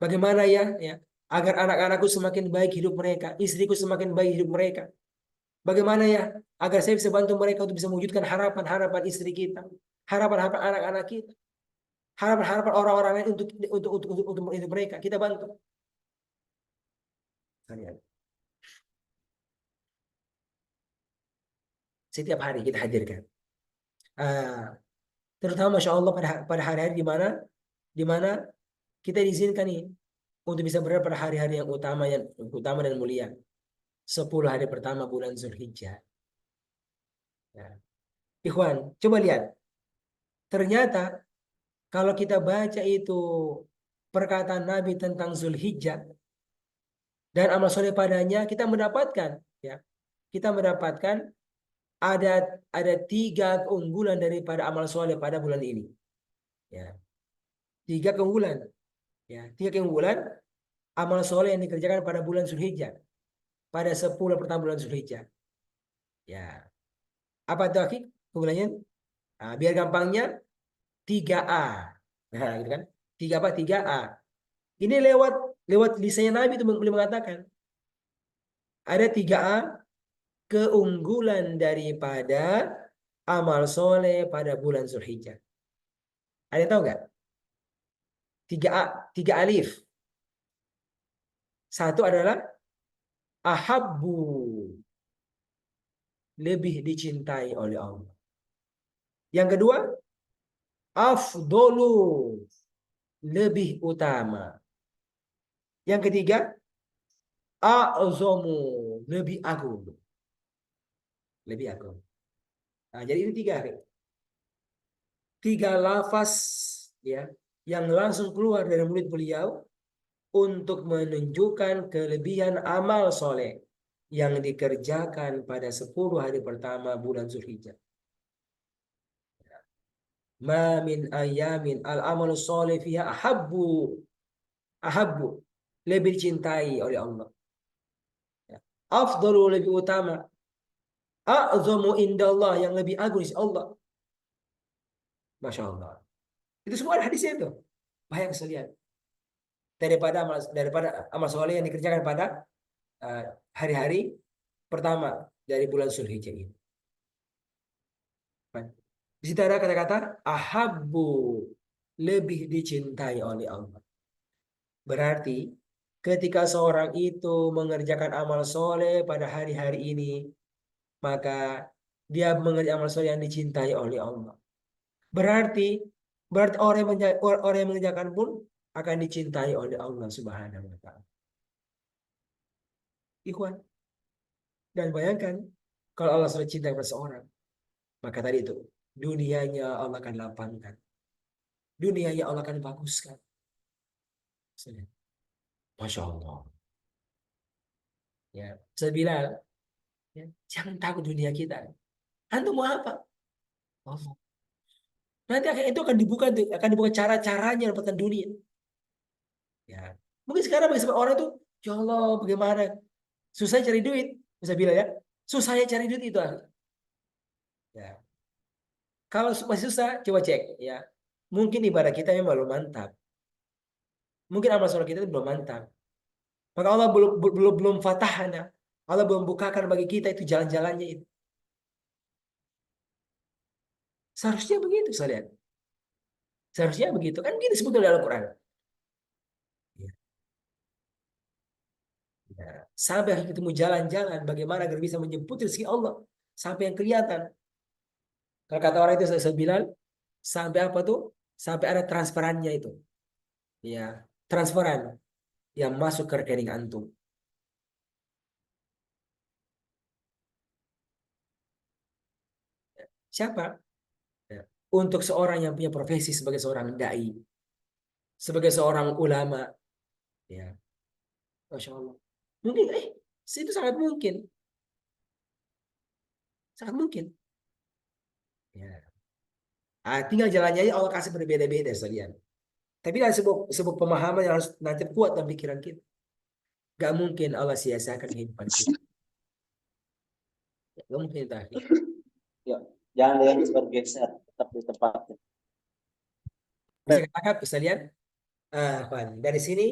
Bagaimana ya, agar anak-anakku semakin baik hidup mereka, istriku semakin baik hidup mereka. Bagaimana ya agar saya bisa bantu mereka untuk bisa mewujudkan harapan-harapan istri kita, harapan-harapan anak-anak kita, harapan-harapan orang-orang lain untuk hidup mereka, kita bantu. Setiap hari kita hadirkan. Terutama Masya Allah pada hari-hari di mana kita diizinkan nih untuk bisa berada pada hari-hari yang utama dan mulia. 10 hari pertama bulan Zulhijjah. Ya. Ikhwan, coba lihat. Ternyata kalau kita baca itu perkataan Nabi tentang Zulhijjah dan amal soleh padanya, kita mendapatkan ada 3 keunggulan daripada amal soleh pada bulan ini. Ya. 3 keunggulan. Ya, 3 keunggulan amal soleh yang dikerjakan pada bulan Zulhijjah. Pada 10 pertama bulan Zulhijjah. Ya. Apa itu akhir keunggulannya? Nah, biar gampangnya 3A. Nah, gitu kan? 3A. Ini lewat lisannya Nabi itu beliau mengatakan ada 3A keunggulan daripada amal soleh pada bulan Zulhijjah. Ada yang tahu nggak? 3A, 3 alif. Satu adalah ahabbu, lebih dicintai oleh Allah. Yang kedua, afdolu, lebih utama. Yang ketiga, a'zomu, lebih agung. Lebih agung. Nah, jadi ini 3 lafaz ya yang langsung keluar dari mulut beliau untuk menunjukkan kelebihan amal soleh yang dikerjakan pada 10 hari pertama bulan Zulhijjah. Ma min ayamin al-amalu soleh fiha ahabbu, lebih dicintai oleh Allah. Afdalu, lebih utama. A'zamu indallah, yang lebih agung di Allah. Masya Allah. Itu semua ada hadisnya itu. Bayang sekalian. Daripada amal soleh yang dikerjakan pada hari-hari pertama dari bulan Zulhijjah ini. Di situ ada kata-kata ahabbu, lebih dicintai oleh Allah. Berarti ketika seorang itu mengerjakan amal soleh pada hari-hari ini, maka dia mengerjakan amal soleh yang dicintai oleh Allah. Berarti orang yang mengerjakan pun akan dicintai oleh Allah Subhanahu wa Ta'ala. Ikhwan, dan bayangkan kalau Allah sudah cinta kepada seorang, maka tadi itu dunianya Allah akan lapangkan, dunianya Allah akan baguskan. Masya Allah. Ya, saya bilang, ya, jangan takut dunia kita. Antum mau apa? Allah. Nanti itu akan dibuka cara-caranya dapatkan dunia. Ya, mungkin sekarang bagi orang itu, ya Allah, bagaimana susah cari duit, bisa bilang ya, susahnya cari duit itu. Ya, kalau masih susah, coba cek. Ya, mungkin ibadah kita memang belum mantap. Mungkin amal soleh kita belum mantap. Maka Allah belum fatahana. Allah belum bukakan bagi kita itu jalan-jalannya itu. Seharusnya begitu, saudara. Seharusnya begitu. Kan begitu sebetulnya dalam Al-Quran. Ya. Ya. Sampai ketemu jalan-jalan bagaimana agar bisa menjemput rezeki Allah. Sampai yang kelihatan. Kalau kata orang itu saya bilang, sampai apa tuh? Sampai ada transferannya itu. Ya, transferan yang masuk ke rekening antum. Siapa? Ya. Untuk seorang yang punya profesi sebagai seorang dai, sebagai seorang ulama, ya, Masya Allah. Mungkin, itu sangat mungkin, sangat mungkin. Ya. Tinggal jalannya Allah kasih berbeda-beda sekalian. Tapi ada sebuah pemahaman yang harus nanti kuat dalam pikiran kita. Gak mungkin Allah sia-siakan kehidupan kita. Gak mungkin itu akhir. Ya, jangan yang bergeser, tetap di tempatnya. Bisa katakan sekalian, dari sini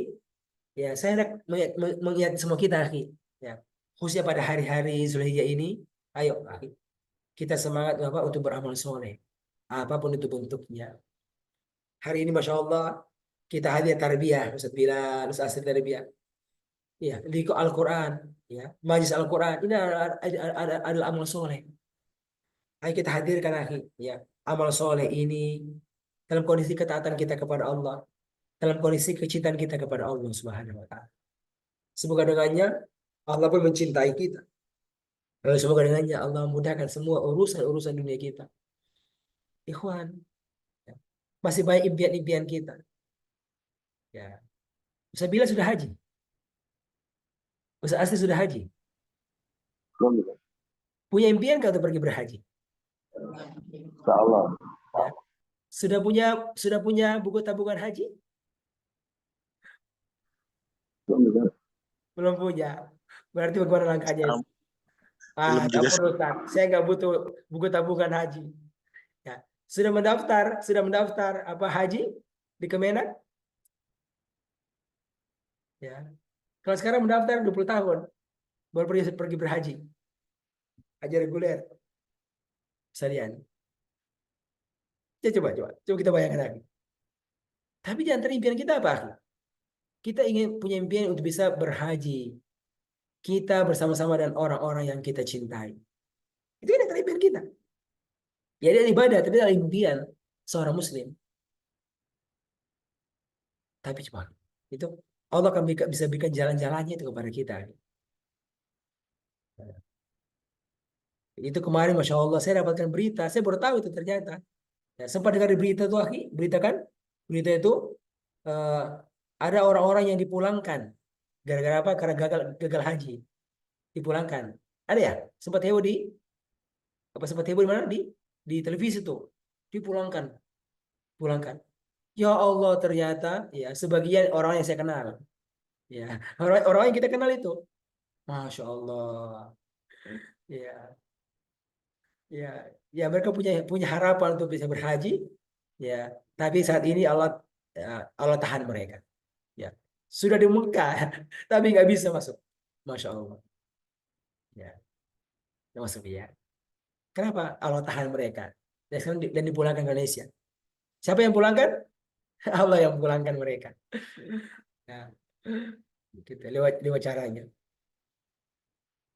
ya saya hendak mengingat semua kita akhir. Ya, khususnya pada hari-hari Zulhijjah ini, ayo akhir, kita semangat untuk beramal soleh, apapun itu bentuknya. Hari ini Masya Allah kita hadir tarbiyah, Ustaz Bilal, Ustaz Asri tarbiyah. Ya, di Al-Quran, ya, majlis Al-Quran ini adalah amal soleh. Ayo kita hadirkan akhir, ya, amal soleh ini dalam kondisi ketaatan kita kepada Allah, dalam kondisi kecintaan kita kepada Allah Subhanahu wa taala. Semoga dengannya Allah pun mencintai kita. Lalu semoga dengannya Allah memudahkan semua urusan-urusan dunia kita. Ikhwan, ya, masih banyak impian-impian kita. Ya, Ustaz Bila sudah haji. Ustaz Asli sudah haji. Belum juga. Punya impian nggak untuk pergi berhaji? Insya Allah. Ya. Sudah punya buku tabungan haji? Belum juga. Belum punya. Berarti bagaimana langkahnya? Belum juga Tak perlu, Ustaz. Saya nggak butuh buku tabungan haji. Ya. Sudah mendaftar apa haji di Kemenak? Ya. Kalau sekarang mendaftar 20 tahun baru pergi berhaji. Haji reguler. Sekalian. Ya, coba kita bayangkan lagi. Tapi di antara impian kita apa? Kita ingin punya impian untuk bisa berhaji. Kita bersama-sama dengan orang-orang yang kita cintai. Itu kan antara impian kita. Ya, dia ibadah, tapi adalah impian seorang muslim. Tapi coba, itu Allah akan bisa berikan jalan-jalannya itu kepada kita. Itu kemarin, Masya Allah, saya dapatkan berita. Saya baru tahu itu ternyata. Ya, sempat dengar di berita itu, berita kan? Berita itu ada orang-orang yang dipulangkan. Gara-gara apa? Karena gagal haji. Dipulangkan. Ada ya? Sempat heboh di mana? Di televisi tuh. Dipulangkan. Ya Allah, ternyata ya sebagian orang yang saya kenal. Ya, orang yang kita kenal itu. Masya Allah. Ya. Ya, mereka punya harapan untuk bisa berhaji. Ya, tapi saat ini Allah tahan mereka. Ya, sudah di Mekah, tapi nggak bisa masuk. Masya Allah. Ya, nggak masuk ya. Kenapa Allah tahan mereka? Dan dipulangkan ke Indonesia. Siapa yang pulangkan? Allah yang pulangkan mereka. Nah, gitu, lewat caranya.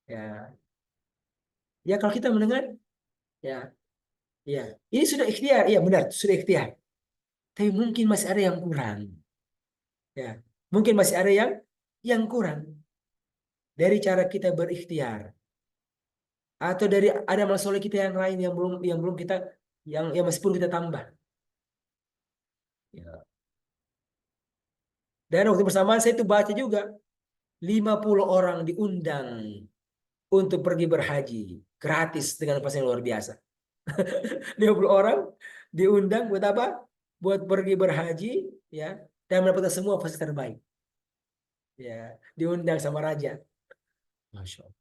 Ya, kalau kita mendengar, ya, ini sudah ikhtiar, iya benar, sudah ikhtiar. Tapi mungkin masih ada yang kurang. Ya, mungkin masih ada yang kurang dari cara kita berikhtiar, atau dari ada masalah kita yang lain yang belum kita yang masih perlu kita tambah. Ya. Dan waktu bersamaan saya itu baca juga 50 orang diundang untuk pergi berhaji gratis dengan pas yang luar biasa. 50 orang diundang buat apa? Buat pergi berhaji, ya, dan mendapatkan semua fasilitas terbaik. Ya, diundang sama raja. Masya Allah.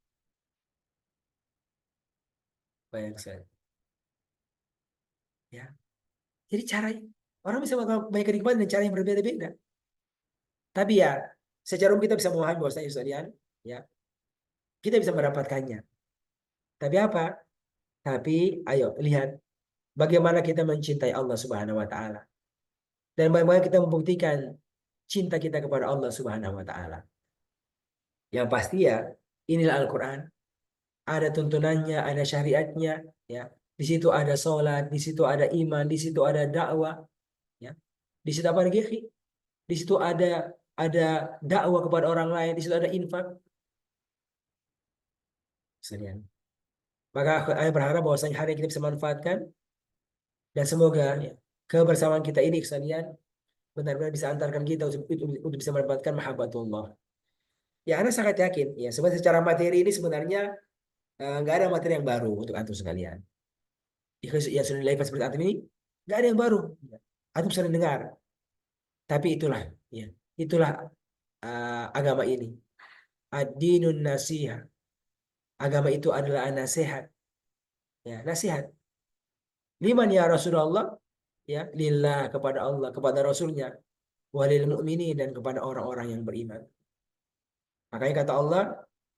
Bayang saya. Ya. Jadi caranya orang bisa banyak kenikmatan dengan cara yang berbeda-beda. Tapi ya, secara umum kita bisa memahami bahwasanya Ustaz, ya, kita bisa mendapatkannya. Tapi apa? Tapi ayo lihat bagaimana kita mencintai Allah Subhanahu wa taala. Dan bagaimana kita membuktikan cinta kita kepada Allah Subhanahu wa taala. Yang pasti ya, inilah Al-Qur'an. Ada tuntunannya, ada syariatnya, ya. Di situ ada sholat, di situ ada iman, di situ ada dakwah, ya. Di situ apa lagi? Di situ ada dakwah kepada orang lain, di situ ada infak. Maka saya berharap bahwasanya hari ini kita bisa manfaatkan, dan semoga ya, kebersamaan kita ini sekalian benar-benar bisa antarkan kita untuk bisa mendapatkan mahabbatullah. Ya, Anda sangat yakin ya, sebenarnya secara materi ini sebenarnya nggak ada materi yang baru untuk antum sekalian. Ya, sudah live seperti antum ini nggak ada yang baru. Antum sering dengar. Tapi itulah agama ini. Ad-dinun nasihat. Agama itu adalah nasihat. Ya, nasihat. Liman ya Rasulullah? Ya, lillah, kepada Allah, kepada Rasulnya, walil mu'minin, dan kepada orang-orang yang beriman. Makanya kata Allah,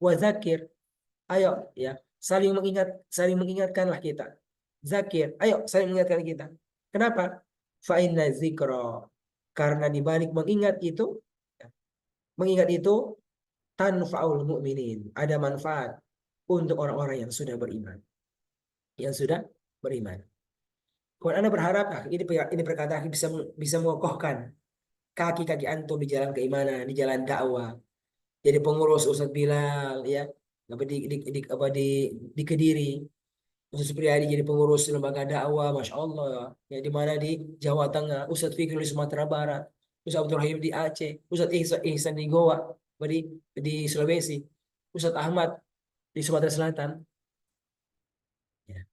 wa zakir. Ayo, ya, saling mengingatkanlah kita. Zakir, ayo saling mengingatkan kita. Kenapa? Fa inna zikra, karena dibalik mengingat itu tanfa'ul mu'minin, ada manfaat untuk orang-orang yang sudah beriman. Yang sudah beriman. Kemudian Anda berharap ini perkataan bisa mengokohkan kaki-kaki antum di jalan keimanan, di jalan dakwah. Jadi pengurus Ustadz Bilal ya, apa di Kediri. Ustadz Supriyadi jadi pengurus lembaga dakwah, Masya Allah. Ya, di mana di Jawa Tengah, Ustadz Fikri di Sumatera Barat, Ustadz Abdul Rahim di Aceh, Ustadz Ihsan di Goa, di Sulawesi, Ustadz Ahmad di Sumatera Selatan. Ya,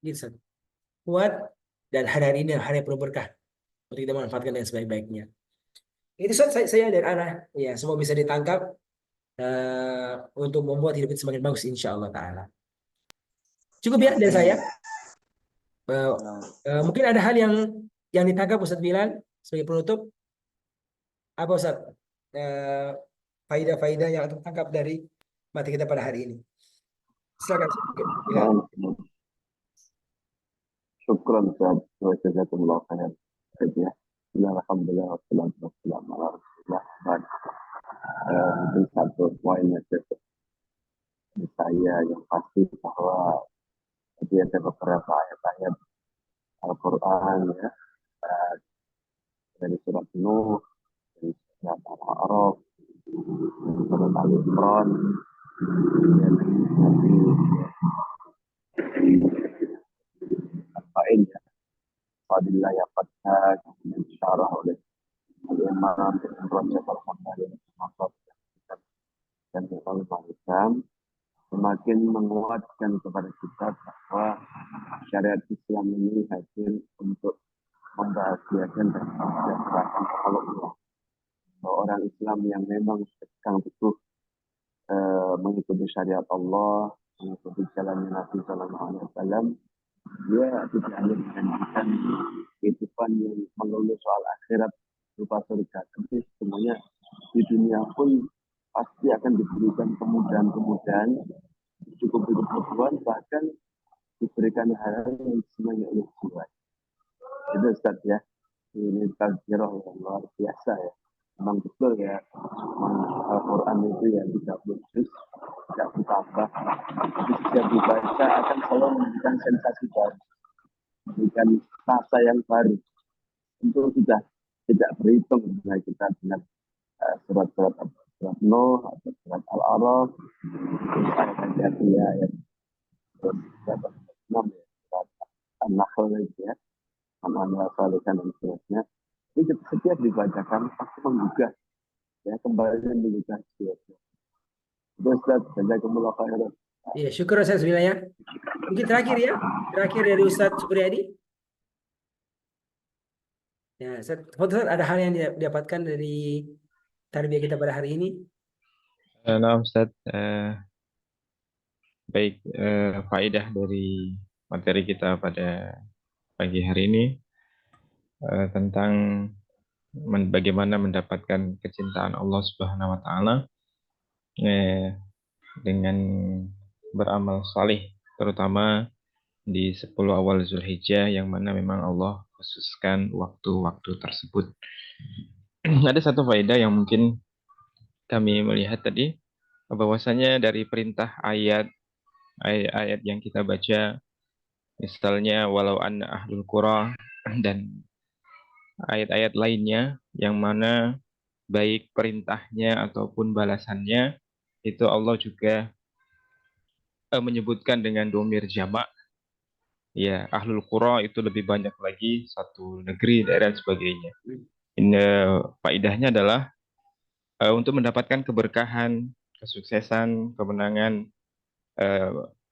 gitu, Ustadz. Kuat dan hari ini hari yang penuh berkah untuk kita manfaatkan dengan sebaik-baiknya. Itu saya dari arah ya, semua bisa ditangkap untuk membuat hidup kita semakin bagus insya Allah Ta'ala. Cukup ya dari saya. Mungkin ada hal yang ditangkap Ustadz Bilal sebagai penutup. Apa Ustadz? Faidah-faidah yang tertangkap dari materi kita pada hari ini. Silakan Ustadz Bilal. Syukran Ustaz, wa jazakumullah khairan. Ya. Alhamdulillah wassalatu wassalamu ala Rasulillah. Mungkin satu poin saya yang pasti bahwa tadi ada beberapa ayat-ayat Al-Quran ya, dari surat Nuh, dari surat Al-A'raf, dari surat Al-Imran, dan nanti Al-Fa'in ya, Fadillah ya Fatah, yang disyarah oleh Al-Imam dan Raja Al-Hamdulillah dan Al-Mahikam, semakin menguatkan kepada kita bahwa syariat Islam ini hadir untuk membahagiakan dan mensejahterakan makhluknya. Orang Islam yang memang sedang betul mengikuti syariat Allah, mengikuti jalannya Nabi Sallallahu Alaihi Wasallam, dia tidak hanya menjanjikan kehidupan yang melulu soal akhirat berupa surga, tapi semuanya di dunia pun pasti akan diberikan kemudahan-kemudahan, cukup kebutuhan, bahkan diberikan hal yang semuanya oleh Tuhan. Itu Ustaz ya, ini tazkirah yang luar biasa ya. Memang betul ya, Al-Quran itu ya 30 juz, tidak ditambah. Tapi setiap dibaca akan selalu memberikan sensasi baru, memberikan rasa yang baru. Tentu sudah tidak berhitung bila kita dengar surat-surat Nuh atau surat Al-A'raf, terus ayat-ayat ayat terus surat An-Nahl ya, aman wasalikan dan seterusnya. Itu setiap dibacakan pasti menggugah ya, kembali menggugah jiwa. Itu Ustaz, jazakumullah khairan. Iya, syukur Ustadz Bilal ya. Mungkin terakhir dari Ustadz Supriyadi. Ya, Ustadz, ada hal yang didapatkan dari tarbiyah kita pada hari ini? Nah, Ustaz, baik, faedah dari materi kita pada pagi hari ini tentang bagaimana mendapatkan kecintaan Allah Subhanahu wa Ta'ala dengan beramal salih, terutama di 10 awal Zulhijjah yang mana memang Allah khususkan waktu-waktu tersebut. Ada satu faedah yang mungkin kami melihat tadi, bahwasanya dari perintah ayat yang kita baca, misalnya walau anna ahlul qura, dan ayat-ayat lainnya yang mana baik perintahnya ataupun balasannya itu Allah juga menyebutkan dengan domir jamak. Ya, ahlul qura itu lebih banyak lagi, satu negeri, daerah dan sebagainya. Ini faedahnya adalah untuk mendapatkan keberkahan, kesuksesan, kemenangan.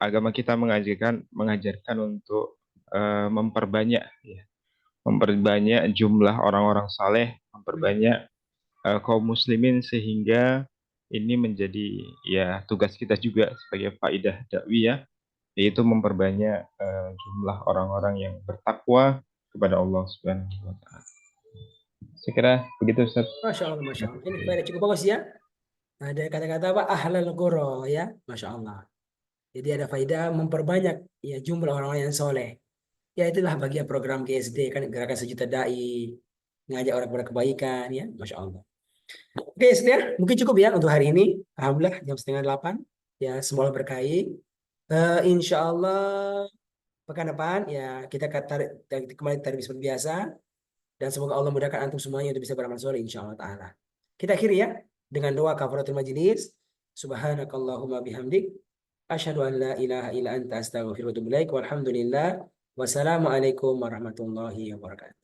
Agama kita mengajarkan untuk memperbanyak jumlah orang-orang saleh, memperbanyak kaum muslimin, sehingga ini menjadi ya tugas kita juga sebagai faedah dakwiyah, yaitu memperbanyak jumlah orang-orang yang bertakwa kepada Allah Subhanahu wa Ta'ala. Saya kira begitu Ustaz. Masya Allah, Masya Allah. Ini faedah cukup bagus ya. Ada kata-kata apa? Ahlal qura ya, Masya Allah. Jadi ada faedah memperbanyak ya jumlah orang-orang yang soleh. Ya itulah bagian program GSD kan, Gerakan Sejuta Dai, ngajak orang pada kebaikan ya, Masya Allah. Oke, ya, mungkin cukup ya untuk hari ini. Alhamdulillah jam 7:30 ya, semoga berkahi. Insya Allah pekan depan ya kita kembali tarik seperti biasa, dan semoga Allah mudahkan antum semuanya untuk bisa beramal soleh insyaallah taala. Kita akhiri ya dengan doa kafaratul majlis. Subhanakallahumma bihamdik asyhadu an la ilaha illa anta astaghfiruka wa atubu ilaik. Walhamdulillah. Wassalamualaikum warahmatullahi wabarakatuh.